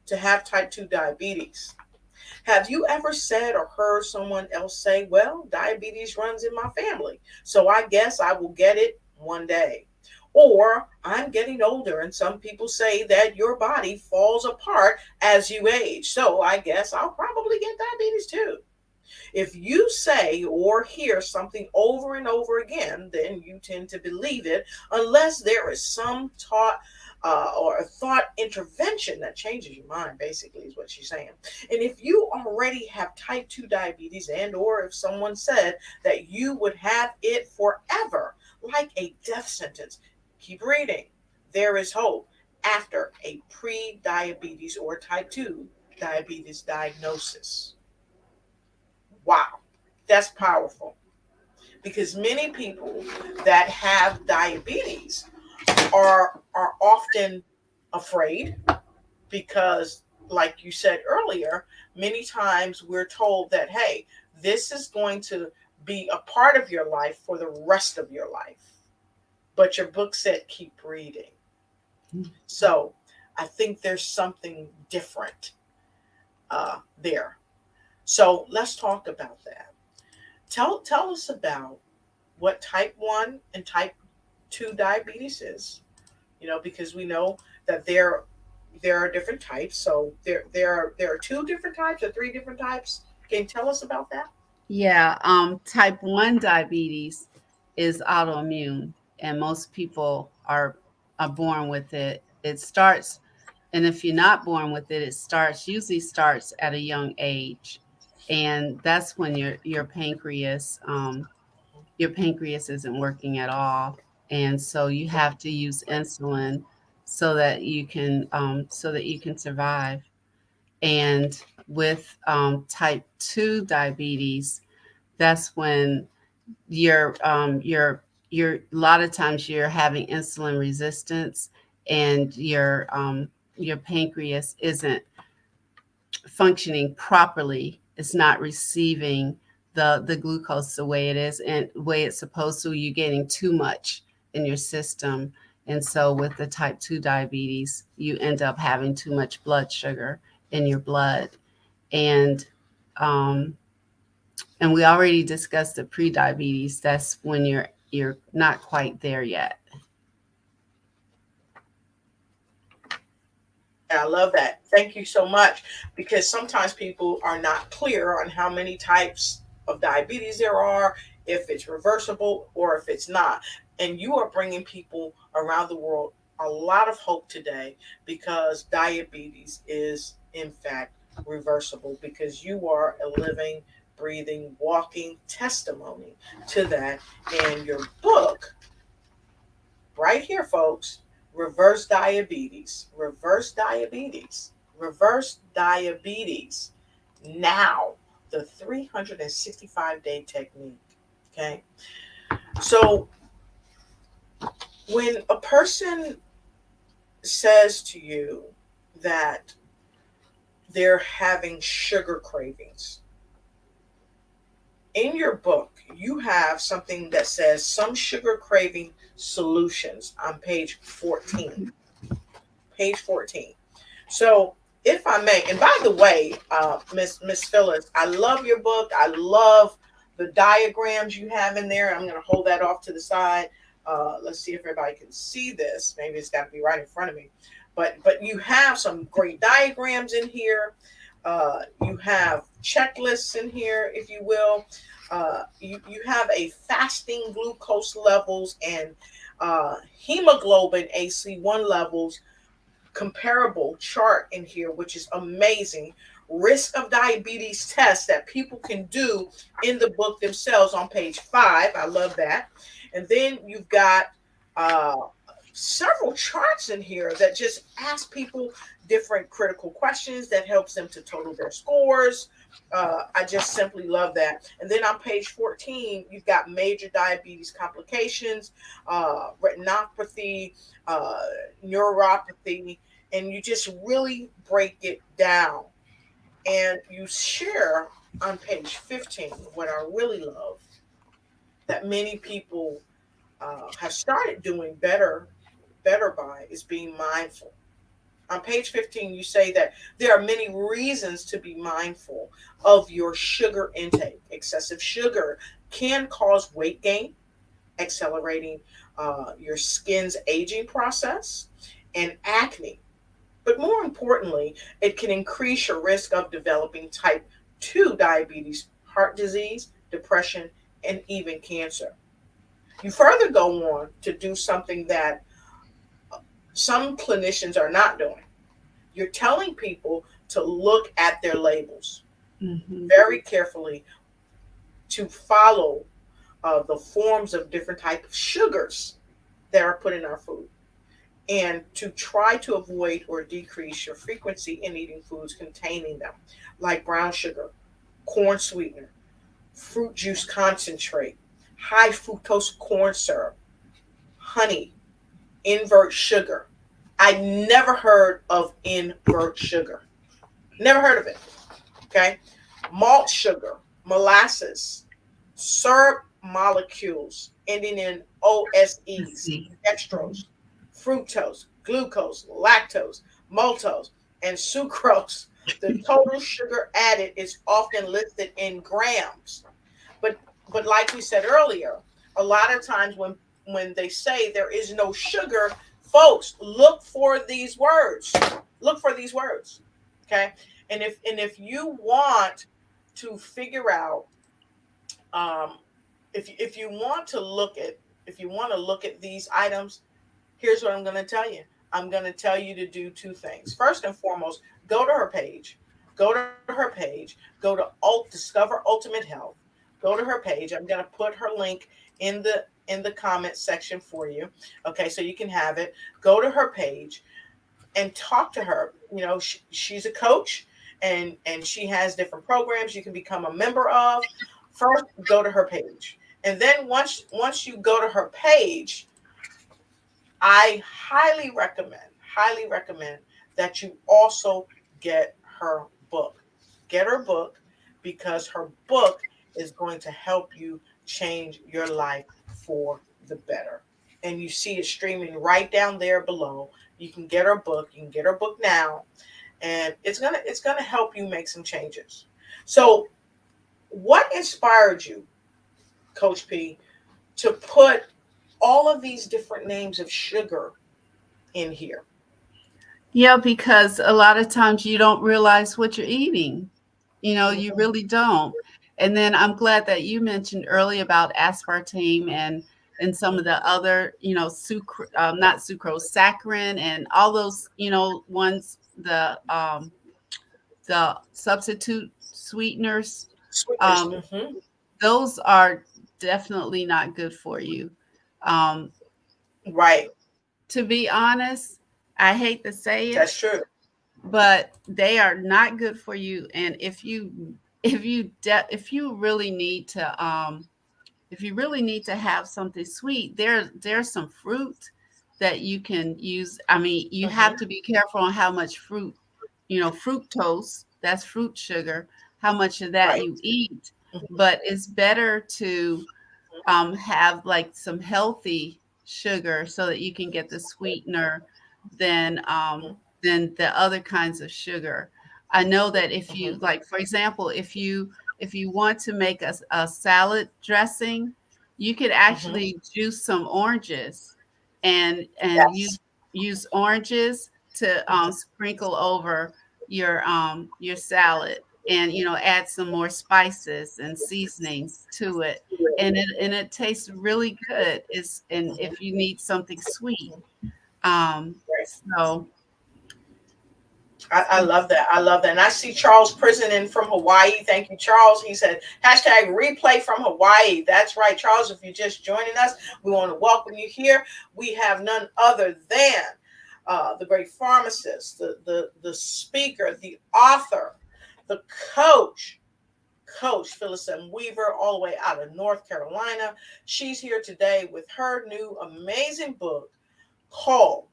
Speaker 2: to have type 2 diabetes. Have you ever said or heard someone else say, well, diabetes runs in my family, so I guess I will get it one day? Or I'm getting older, and some people say that your body falls apart as you age, so I guess I'll probably get diabetes too. If you say or hear something over and over again, then you tend to believe it, unless there is some or a thought intervention that changes your mind, basically, is what she's saying. And if you already have type 2 diabetes, and or if someone said that you would have it forever, like a death sentence, keep reading. There is hope after a pre-diabetes or type 2 diabetes diagnosis. Wow, that's powerful, because many people that have diabetes are often afraid, because like you said earlier, many times we're told that, hey, this is going to be a part of your life for the rest of your life, but your book said keep reading. So I think there's something different there. So let's talk about that. Tell us about what type 1 and type 2 diabetes is. Because we know that there are different types. So there are two different types or three different types. Can you tell us about that?
Speaker 3: Yeah, type 1 diabetes is autoimmune, and most people are born with it. It starts, and if you're not born with it, it starts usually starts at a young age, and that's when your pancreas isn't working at all, and so you have to use
Speaker 2: Right.
Speaker 3: insulin so that you can survive. And with type 2 diabetes, that's when you're a lot of times you're having insulin resistance, and your pancreas isn't functioning properly. It's not receiving the glucose the way it is and the way it's supposed to. You're getting too much in your system. And so with the type 2 diabetes, you end up having too much blood sugar in your blood. And um, and we already discussed the pre-diabetes. That's when you're not quite there yet.
Speaker 2: I love that. Thank you so much, because sometimes people are not clear on how many types of diabetes there are, if it's reversible or if it's not. And you are bringing people around the world a lot of hope today, because diabetes is in fact reversible, because you are a living, breathing, walking testimony to that. And your book right here, folks, Reverse Diabetes, Reverse Diabetes, Reverse Diabetes Now, the 365-day technique. Okay. So when a person says to you that they're having sugar cravings, in your book, you have something that says some sugar craving solutions on page 14. Page 14. So, if I may, and by the way, Miss Phyllis, I love your book. I love the diagrams you have in there. I'm going to hold that off to the side. Let's see if everybody can see this. Maybe it's got to be right in front of me. But you have some great diagrams in here. You have checklists in here, if you will. You have a fasting glucose levels and hemoglobin AC1 levels comparable chart in here, which is amazing. Risk of diabetes tests that people can do in the book themselves on page 5. I love that. And then you've got several charts in here that just ask people different critical questions that helps them to total their scores. I just simply love that. And then on page 14, you've got major diabetes complications, retinopathy, neuropathy, and you just really break it down. And you share on page 15 what I really love, that many people have started doing better by, is being mindful. On page 15, you say that there are many reasons to be mindful of your sugar intake. Excessive sugar can cause weight gain, accelerating your skin's aging process, and acne. But more importantly, it can increase your risk of developing type 2 diabetes, heart disease, depression, and even cancer. You further go on to do something that some clinicians are not doing. You're telling people to look at their labels very carefully, to follow the forms of different types of sugars that are put in our food, and to try to avoid or decrease your frequency in eating foods containing them, like brown sugar, corn sweetener, fruit juice concentrate, high fructose corn syrup, honey, invert sugar. I never heard of invert sugar. Never heard of it. Okay. Malt sugar, molasses, syrup molecules ending in OSEs, dextrose, fructose, glucose, lactose, maltose, and sucrose. The total sugar added is often listed in grams. But like we said earlier, a lot of times when they say there is no sugar, folks, look for these words. Look for these words. Okay? And if you want to figure out if you want to look at these items, here's what I'm going to tell you. I'm going to tell you to do two things. First and foremost, go to her page. Go to her page. Go to Discover Ultimate Health. Go to her page. I'm going to put her link in the comment section for you. Okay, so you can have it. Go to her page and talk to her. You know, she's a coach, and she has different programs you can become a member of. First, go to her page. And then once you go to her page, I highly recommend that you also get her book. Get her book, because her book is going to help you change your life for the better. And you see it streaming right down there below. You can get her book. You can get her book now, and it's gonna help you make some changes. So, what inspired you, Coach P, to put all of these different names of sugar in here?
Speaker 3: Yeah, because a lot of times you don't realize what you're eating. You know, you really don't. And then I'm glad that you mentioned earlier about aspartame and some of the other, not sucrose, saccharin, and all those, ones, the substitute sweeteners.
Speaker 2: Sweetness.
Speaker 3: Um, those are definitely not good for you. Um,
Speaker 2: Right.
Speaker 3: to be honest, I hate to say it,
Speaker 2: That's true.
Speaker 3: but they are not good for you. And if you really need to have something sweet, there's some fruit that you can use. I mean, you have to be careful on how much fruit, fructose, that's fruit sugar, how much of that
Speaker 2: Right.
Speaker 3: you eat. But it's better to have like some healthy sugar so that you can get the sweetener than than the other kinds of sugar. I know that if you, like, for example, if you want to make a salad dressing, you could actually juice some oranges and
Speaker 2: Yes.
Speaker 3: use oranges to sprinkle over your salad, and add some more spices and seasonings to it, and it tastes really good. It's And if you need something sweet,
Speaker 2: Right.
Speaker 3: so
Speaker 2: I love that. I love that. And I see Charles Prison in from Hawaii. Thank you, Charles. He said, hashtag replay from Hawaii. That's right, Charles. If you're just joining us, we want to welcome you here. We have none other than the great pharmacist, the speaker, the author, the Coach Phyllis M. Weaver, all the way out of North Carolina. She's here today with her new amazing book called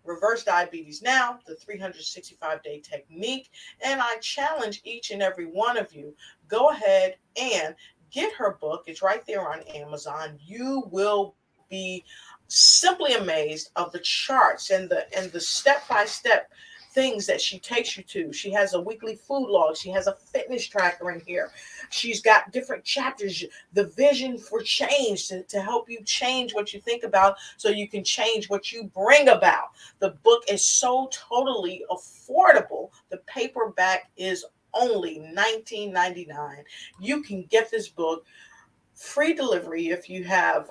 Speaker 2: Reverse Diabetes Now, the 365-day technique. And I challenge each and every one of you, go ahead and get her book. It's right there on Amazon. You will be simply amazed of the charts and the step-by-step things that she takes you to. She has a weekly food log. She has a fitness tracker in here. She's got different chapters, the vision for change to help you change what you think about so you can change what you bring about. The book is so totally affordable. The paperback is only $19.99. You can get this book free delivery if you have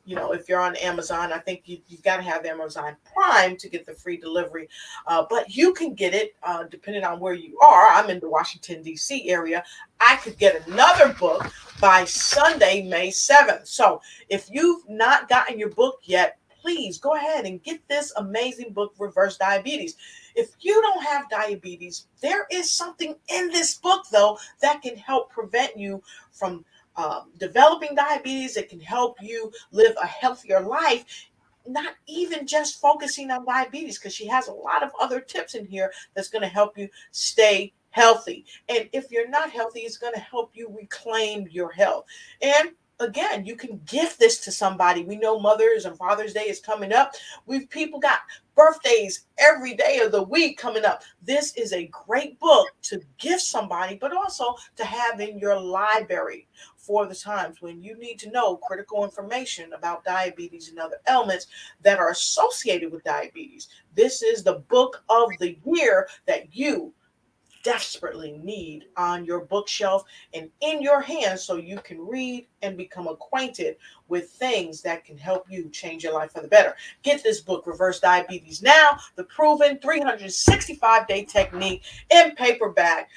Speaker 2: if you're on Amazon. I think you've got to have Amazon Prime to get the free delivery, but you can get it depending on where you are. I'm in the Washington D.C. area. I could get another book by Sunday, May 7th. So if you've not gotten your book yet, please go ahead and get this amazing book, Reverse Diabetes. If you don't have diabetes, there is something in this book, though, that can help prevent you from developing diabetes. It can help you live a healthier life, not even just focusing on diabetes, because she has a lot of other tips in here that's going to help you stay healthy. And if you're not healthy, it's going to help you reclaim your health. And again, you can gift this to somebody. We know Mother's and Father's Day is coming up. We've people got birthdays every day of the week coming up. This is a great book to gift somebody, but also to have in your library for the times when you need to know critical information about diabetes and other ailments that are associated with diabetes. This is the book of the year that you desperately need on your bookshelf and in your hands so you can read and become acquainted with things that can help you change your life for the better. Get this book, Reverse Diabetes Now, the proven 365-day technique, in paperback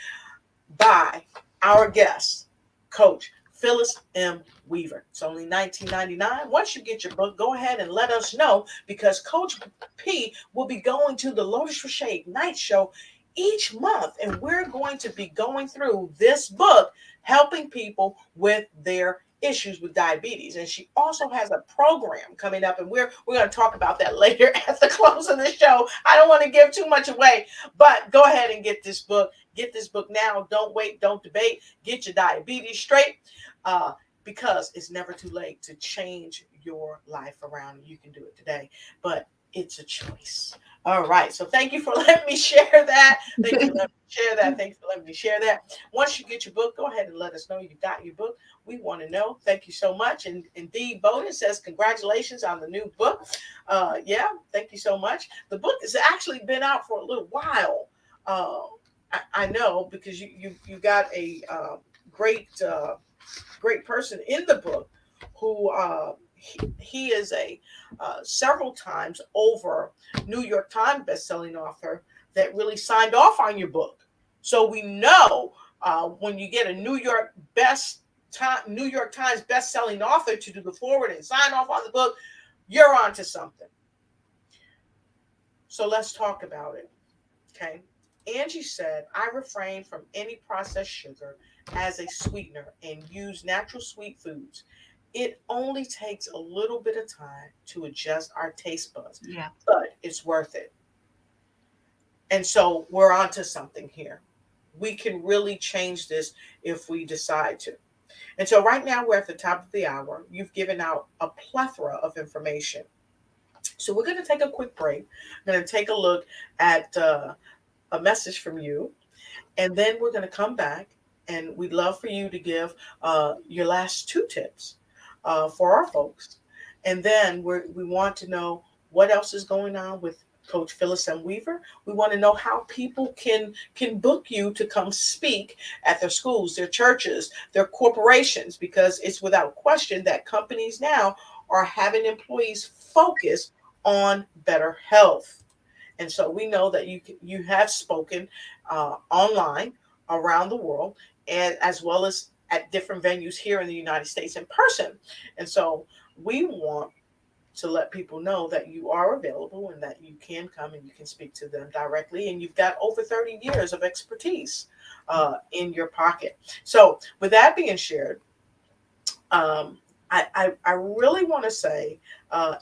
Speaker 2: by our guest, Coach Phyllis M. Weaver. It's only $19.99. Once you get your book, go ahead and let us know, because Coach P will be going to the Lotus Riche Ignite show each month, and we're going to be going through this book, helping people with their issues with diabetes. And she also has a program coming up, and we're going to talk about that later at the close of the show. I don't want to give too much away, but go ahead and get this book. Get this book now. Don't wait. Don't debate. Get your diabetes straight, because it's never too late to change your life around. You can do it today, but it's a choice. All right. So thank you for letting me share that. Thank you for letting me share that. Thanks for letting me share that. Once you get your book, go ahead and let us know you got your book. We want to know. Thank you so much. And indeed, Bowden says congratulations on the new book. Yeah, thank you so much. The book has actually been out for a little while. I know, because you got a great person in the book who he is a several times over New York Times bestselling author that really signed off on your book. So we know when you get a New York Times best-selling author to do the forward and sign off on the book, you're onto something. So let's talk about it. Okay. Angie said, I refrain from any processed sugar as a sweetener and use natural sweet foods. It only takes a little bit of time to adjust our taste buds,
Speaker 3: Yeah.
Speaker 2: but it's worth it. And so we're onto something here. We can really change this if we decide to. And so right now we're at the top of the hour. You've given out a plethora of information. So we're going to take a quick break. I'm going to take a look at a message from you. And then we're going to come back and we'd love for you to give your last two tips for our folks. And then we want to know what else is going on with Coach Phyllis M. Weaver. We want to know how people can book you to come speak at their schools, their churches, their corporations, because it's without question that companies now are having employees focus on better health. And so we know that you have spoken online around the world, and as well as at different venues here in the United States in person. And so we want to let people know that you are available and that you can come and you can speak to them directly. And you've got over 30 years of expertise in your pocket. So with that being shared, I really want to say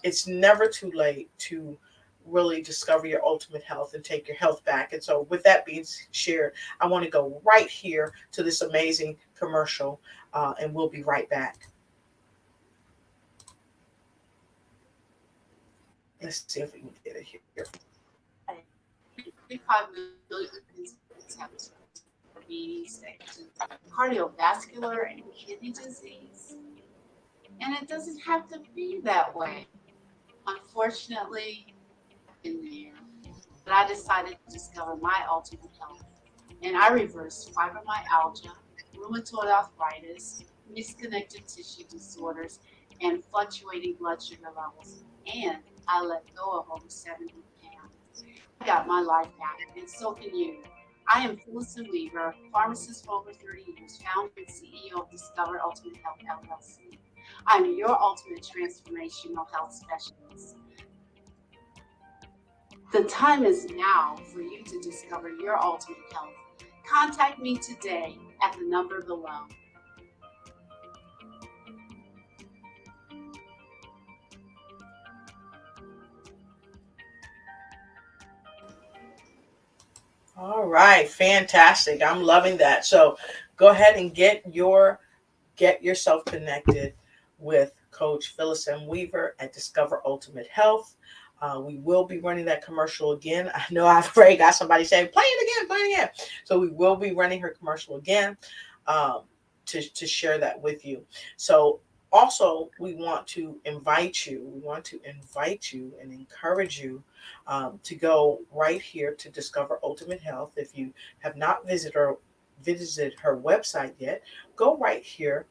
Speaker 2: it's never too late to really discover your ultimate health and take your health back. And so with that being shared, I want to go right here to this amazing commercial and we'll be right back. Let's see if we can get it here.
Speaker 3: 35 million have diabetes, cardiovascular, and kidney disease. And it doesn't have to be that way. Unfortunately, I've been there. But I decided to discover my ultimate health. And I reversed fibromyalgia, rheumatoid arthritis, misconnected tissue disorders, and fluctuating blood sugar levels. And I let go of over 70 pounds. I got my life back, and so can you. I am Phyllis M. Weaver, pharmacist for over 30 years, founder and CEO of Discover Ultimate Health LLC. I'm your ultimate transformational health specialist. The time is now for you to discover your ultimate health. Contact me today at the number below.
Speaker 2: All right, fantastic. I'm loving that. So go ahead and get yourself connected with Coach Phyllis M. Weaver at Discover Ultimate Health. We will be running that commercial again. I know I've already got somebody saying, play it again. So we will be running her commercial again to share that with you. So also, we want to invite you and encourage you to go right here to Discover Ultimate Health. If you have not visited her website yet, go right here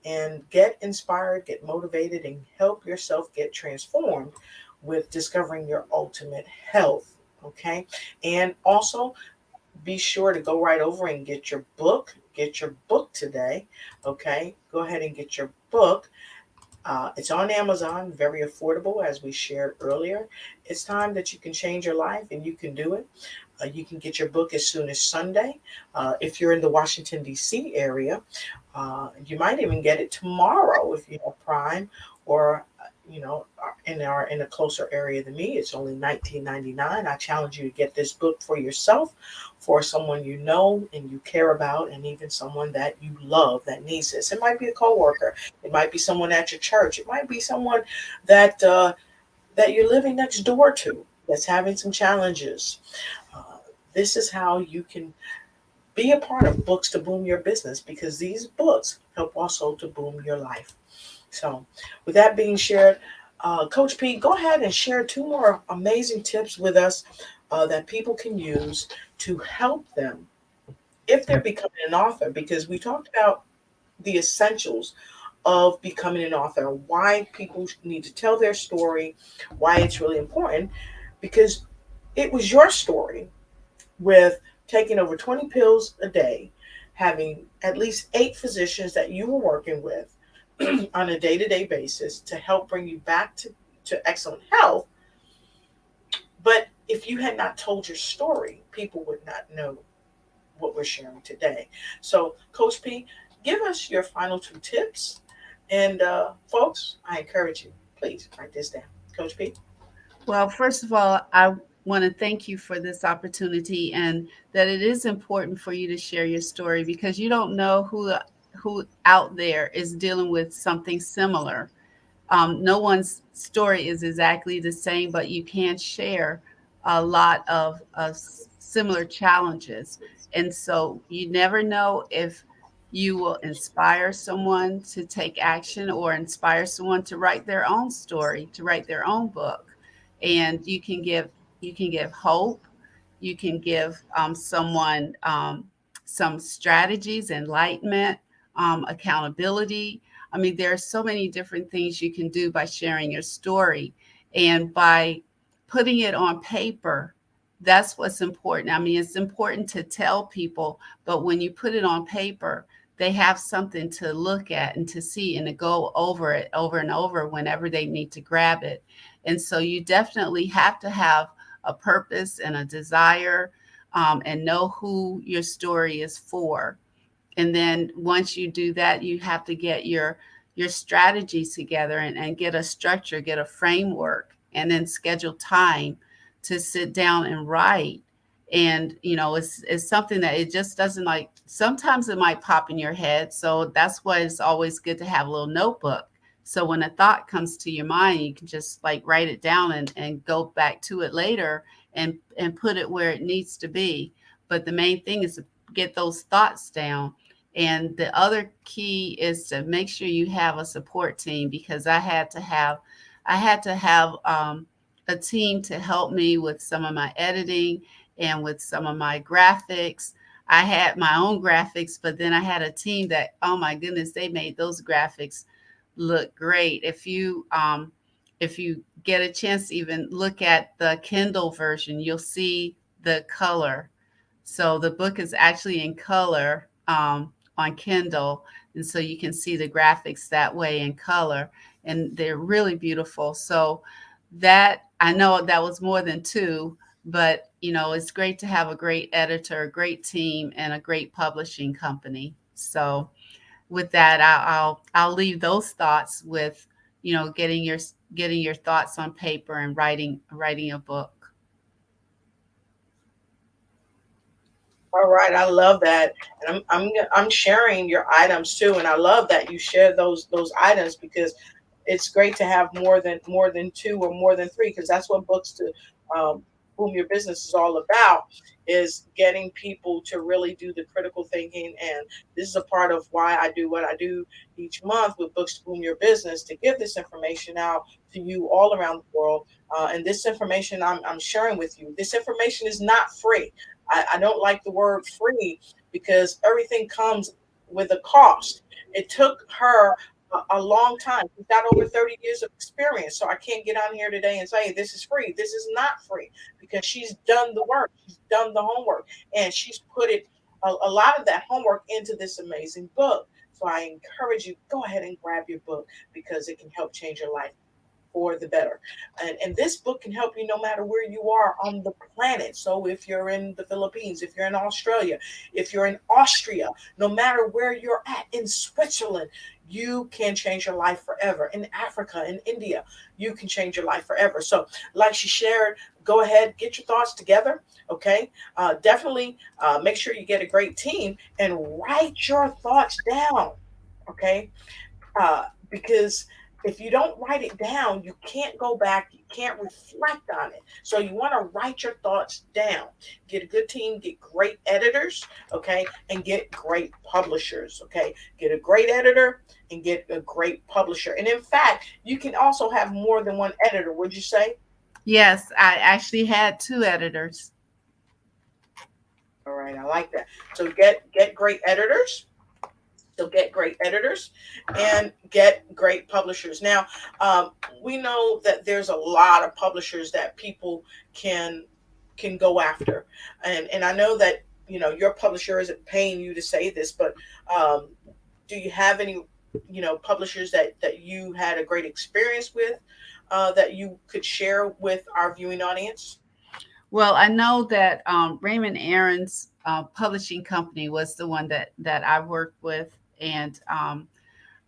Speaker 2: and get inspired, get motivated, and help yourself get transformed with discovering your ultimate health. Okay. And also be sure to go right over and get your book. Get your book today. Okay. Go ahead and get your book. It's on Amazon, very affordable, as we shared earlier. It's time that you can change your life, and you can do it. You can get your book as soon as Sunday. If you're in the Washington, D.C. area, you might even get it tomorrow if you have Prime, or in a closer area than me. It's only $19.99. I challenge you to get this book for yourself, for someone you know and you care about, and even someone that you love that needs this. It might be a coworker. It might be someone at your church. It might be someone that you're living next door to that's having some challenges. This is how you can be a part of Books to Boom Your Business, because these books help also to boom your life. So with that being shared, Coach P, go ahead and share two more amazing tips with us that people can use to help them if they're becoming an author, because we talked about the essentials of becoming an author, why people need to tell their story, why it's really important, because it was your story with taking over 20 pills a day, having at least 8 physicians that you were working with on a day to day basis to help bring you back to excellent health. But if you had not told your story, people would not know what we're sharing today. So, Coach P, give us your final 2 tips. And folks, I encourage you, please write this down. Coach P.
Speaker 3: Well, first of all, I want to thank you for this opportunity, and that it is important for you to share your story, because you don't know who out there is dealing with something similar. No one's story is exactly the same, but you can share a lot of similar challenges. And so you never know if you will inspire someone to take action, or inspire someone to write their own story, to write their own book. And you can give hope. You can give someone some strategies, enlightenment, accountability. I mean, there are so many different things you can do by sharing your story, and by putting it on paper. That's what's important. I mean, it's important to tell people, but when you put it on paper, they have something to look at and to see, and to go over it over and over whenever they need to grab it. And so you definitely have to have a purpose and a desire, and know who your story is for. And then once you do that, you have to get your strategies together, and get a structure, get a framework, and then schedule time to sit down and write. And it's something that it just doesn't, like, sometimes it might pop in your head. So that's why it's always good to have a little notebook, so when a thought comes to your mind, you can just like write it down, and go back to it later, and put it where it needs to be. But the main thing is to get those thoughts down. And the other key is to make sure you have a support team, because I had to have a team to help me with some of my editing, and with some of my graphics. I had my own graphics, but then I had a team that, oh my goodness, they made those graphics look great. If you get a chance to even look at the Kindle version, you'll see the color. So the book is actually in color, on Kindle, and so you can see the graphics that way in color, and they're really beautiful. So that, I know that was more than two, but it's great to have a great editor, a great team, and a great publishing company. So with that, I'll leave those thoughts with, getting your thoughts on paper, and writing a book.
Speaker 2: All right, I love that, and I'm sharing your items too, and I love that you share those items, because it's great to have more than two or more than three, because that's what books to um, boom your business is all about, is getting people to really do the critical thinking. And this is a part of why I do what I do each month with books to boom your business, to give this information out to you all around the world. And this information I'm sharing with you, this information is not free. I don't like the word free, because everything comes with a cost. It took her a long time. She's got over 30 years of experience. So I can't get on here today and say this is free. This is not free, because she's done the work. She's done the homework, and she's put a lot of that homework into this amazing book. So I encourage you, go ahead and grab your book, because it can help change your life for the better. And this book can help you no matter where you are on the planet. So if you're in the Philippines, if you're in Australia, if you're in Austria, no matter where you're at, in Switzerland, you can change your life forever. In Africa, in India, you can change your life forever. So, like she shared, go ahead, get your thoughts together. Okay. Definitely make sure you get a great team and write your thoughts down. Okay, because if you don't write it down, you can't go back, you can't reflect on it. So you want to write your thoughts down. Get a good team, get great editors, okay, and get great publishers, okay. Get a great editor and get a great publisher. And in fact, you can also have more than one editor, would you say?
Speaker 3: Yes, I actually had two editors.
Speaker 2: All right, I like that. So get great editors, They'll get great editors and get great publishers. Now, we know that there's a lot of publishers that people can go after, and I know that your publisher isn't paying you to say this, but um, do you have any publishers that you had a great experience with, that you could share with our viewing audience?
Speaker 3: Well, I know that Raymond Aaron's publishing company was the one that I worked with, and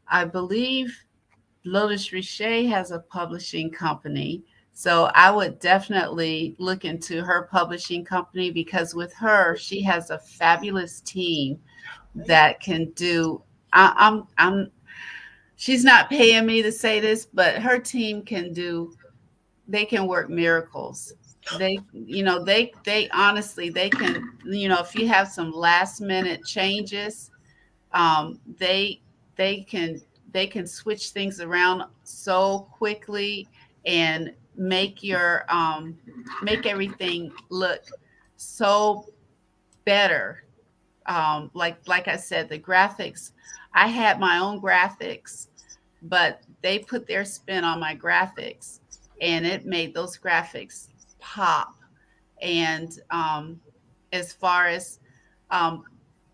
Speaker 3: I believe Lotus Riche has a publishing company. So I would definitely look into her publishing company, because with her, she has a fabulous team that can do. I'm. She's not paying me to say this, but her team can do. They can work miracles. They honestly, they can. If you have some last minute changes, um, they they can they can switch things around so quickly and make everything look so better. Like I said, the graphics, I had my own graphics, but they put their spin on my graphics, and it made those graphics pop. And as far as um,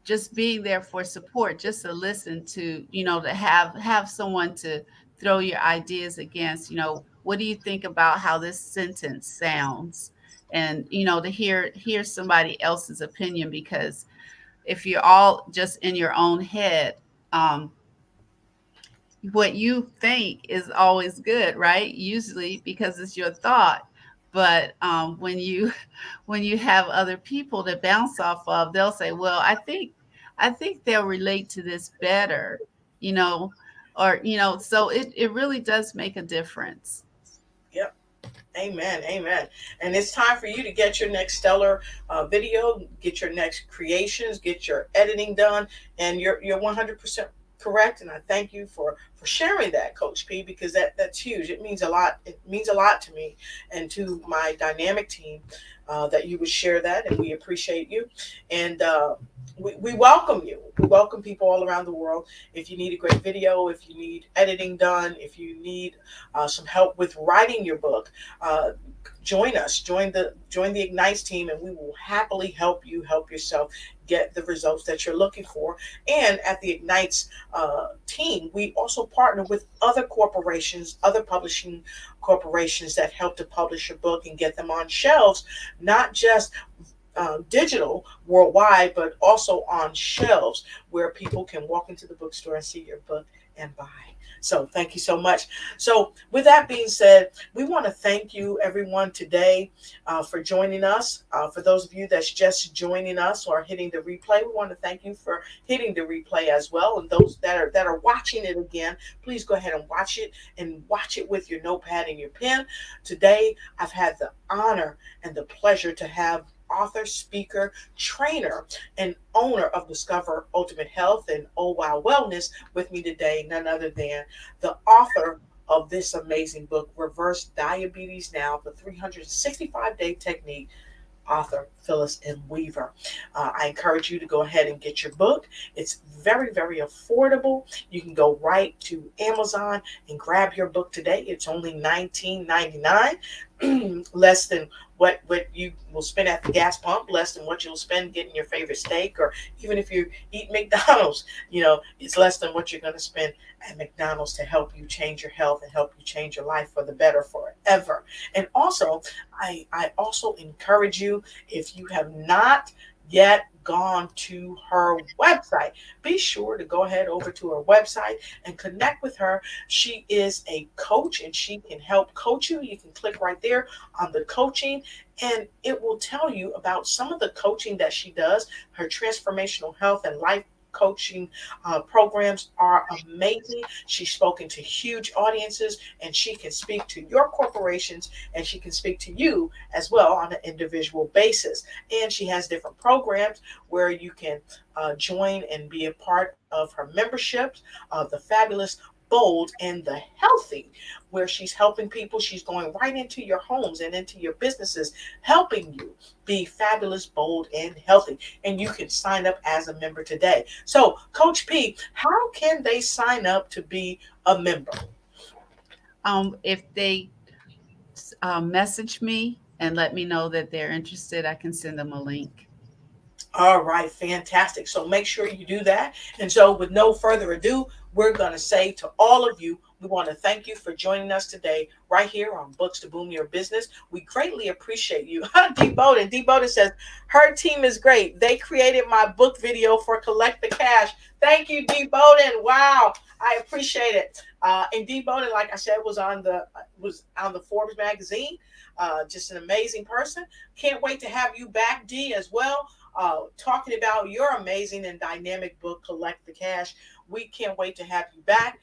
Speaker 3: just being there for support, just to listen to, to have someone to throw your ideas against, what do you think about how this sentence sounds? And to hear somebody else's opinion, because if you're all just in your own head, what you think is always good, right? Usually because it's your thought. But when you when you have other people to bounce off of, they'll say, "Well, I think they'll relate to this better," you know, or So it really does make a difference.
Speaker 2: Yep. Amen. Amen. And it's time for you to get your next stellar video, get your next creations, get your editing done, and you're 100% correct. And I thank you for sharing that, Coach P, because that's huge. It means a lot. It means a lot to me and to my dynamic team, that you would share that, and we appreciate you. And we welcome you. We welcome people all around the world. If you need a great video, if you need editing done, if you need some help with writing your book, uh, join us. Join the Ignites team, and we will happily help you help yourself get the results that you're looking for. And at the Ignites team, we also partner with other corporations, other publishing corporations that help to publish your book and get them on shelves, not just digital worldwide, but also on shelves where people can walk into the bookstore and see your book and buy. So thank you so much. So with that being said, we want to thank you everyone today for joining us. For those of you that's just joining us or hitting the replay, we want to thank you for hitting the replay as well. And those that are watching it again, please go ahead and watch it with your notepad and your pen. Today, I've had the honor and the pleasure to have author, speaker, trainer, and owner of Discover Ultimate Health and Oh Wow Wellness with me today, none other than the author of this amazing book, Reverse Diabetes Now, the 365-day technique, author Phyllis M. Weaver. I encourage you to go ahead and get your book. It's very, very affordable. You can go right to Amazon and grab your book today. It's only $19.99, less than what you will spend at the gas pump, less than what you'll spend getting your favorite steak, or even if you eat McDonald's, it's less than what you're going to spend at McDonald's to help you change your health and help you change your life for the better forever. And also, I also encourage you, if you have not yet gone to her website, be sure to go ahead over to her website and connect with her. She is a coach and she can help coach you. You can click right there on the coaching, and it will tell you about some of the coaching that she does. Her transformational health and life coaching programs are amazing. She's spoken to huge audiences, and she can speak to your corporations, and she can speak to you as well on an individual basis. And she has different programs where you can join and be a part of her memberships of the fabulous Bold and the Healthy, where she's helping people. She's going right into your homes and into your businesses, helping you be fabulous, bold, and healthy. And you can sign up as a member today. So, Coach P, how can they sign up to be a member?
Speaker 3: If they message me and let me know that they're interested, I can send them a link.
Speaker 2: All right, fantastic. So make sure you do that. And so with no further ado, we're going to say to all of you, we want to thank you for joining us today right here on Books to Boom Your Business. We greatly appreciate you. D. Bowden says, her team is great. They created my book video for Collect the Cash. Thank you, D. Bowden. Wow, I appreciate it. And D. Bowden, like I said, was on the Forbes magazine. Just an amazing person. Can't wait to have you back, D, as well. Talking about your amazing and dynamic book, Collect the Cash. We can't wait to have you back.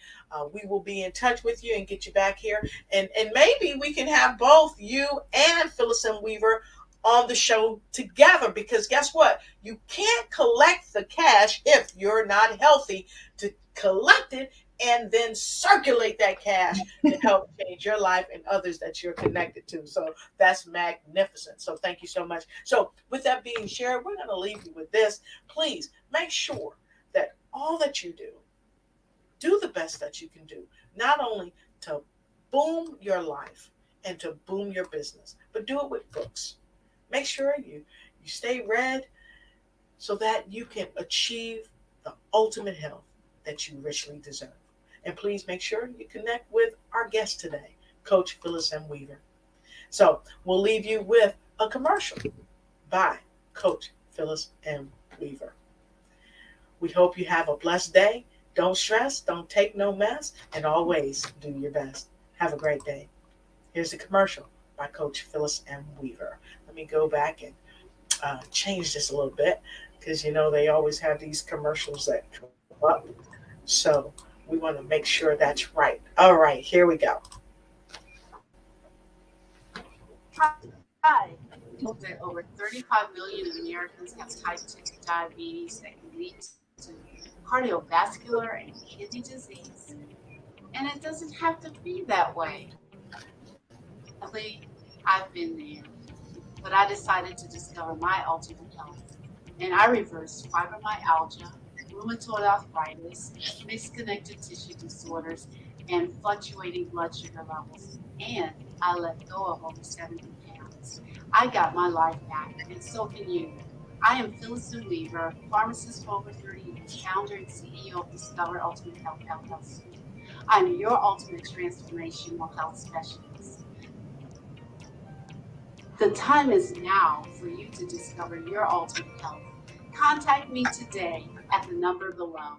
Speaker 2: We will be in touch with you and get you back here. And maybe we can have both you and Phyllis M. Weaver on the show together, because guess what? You can't collect the cash if you're not healthy to collect it and then circulate that cash to help change your life and others that you're connected to. So that's magnificent. So thank you so much. So with that being shared, we're going to leave you with this. Please make sure that all that you do the best that you can do, not only to boom your life and to boom your business, but do it with books. Make sure you stay read so that you can achieve the ultimate health that you richly deserve. And please make sure you connect with our guest today, Coach Phyllis M. Weaver. So we'll leave you with a commercial by Coach Phyllis M. Weaver. We hope you have a blessed day. Don't stress, don't take no mess, and always do your best. Have a great day. Here's the commercial by Coach Phyllis M. Weaver. Let me go back and change this a little bit, because they always have these commercials that come up. So we want to make sure that's right. All right, here we go.
Speaker 3: Hi. That over 35 million Americans have type 2 diabetes that can lead to cardiovascular and kidney disease. And it doesn't have to be that way. I've been there, but I decided to discover my ultimate health. And I reversed fibromyalgia, rheumatoid arthritis, mixed connective tissue disorders, and fluctuating blood sugar levels. And I let go of over 70 pounds. I got my life back, and so can you. I am Phyllis M. Weaver, pharmacist for over 30 years, founder and CEO of Discover Ultimate Health LLC. I'm your ultimate transformational health specialist. The time is now for you to discover your ultimate health. Contact me today at the number below.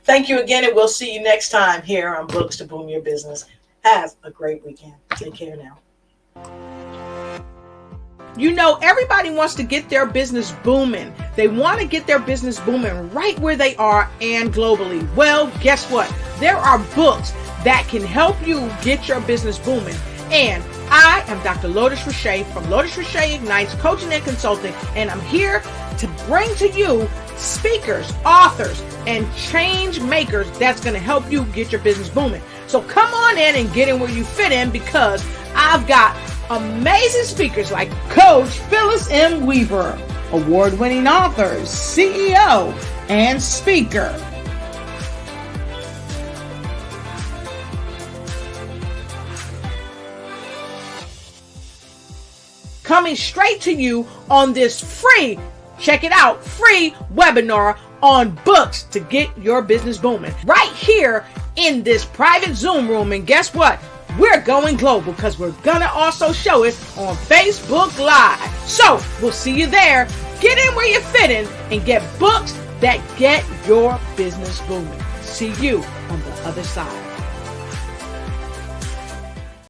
Speaker 2: Thank you again, and we'll see you next time here on Books to Boom Your Business. Have a great weekend. Take care now.
Speaker 1: Everybody wants to get their business booming. They want to get their business booming right where they are and globally. Well, guess what? There are books that can help you get your business booming. And I am Dr. Lotus Riche from Lotus Riche Ignites Coaching and Consulting, and I'm here to bring to you speakers, authors, and change makers that's going to help you get your business booming. So come on in and get in where you fit in, because I've got amazing speakers like Coach Phyllis M. Weaver, award-winning author, CEO, and speaker. Coming straight to you on this free, check it out, free webinar on books to get your business booming. Right here in this private Zoom room. And guess what? We're going global, because we're going to also show it on Facebook Live. So we'll see you there. Get in where you fit in and get books that get your business booming. See you on the other side.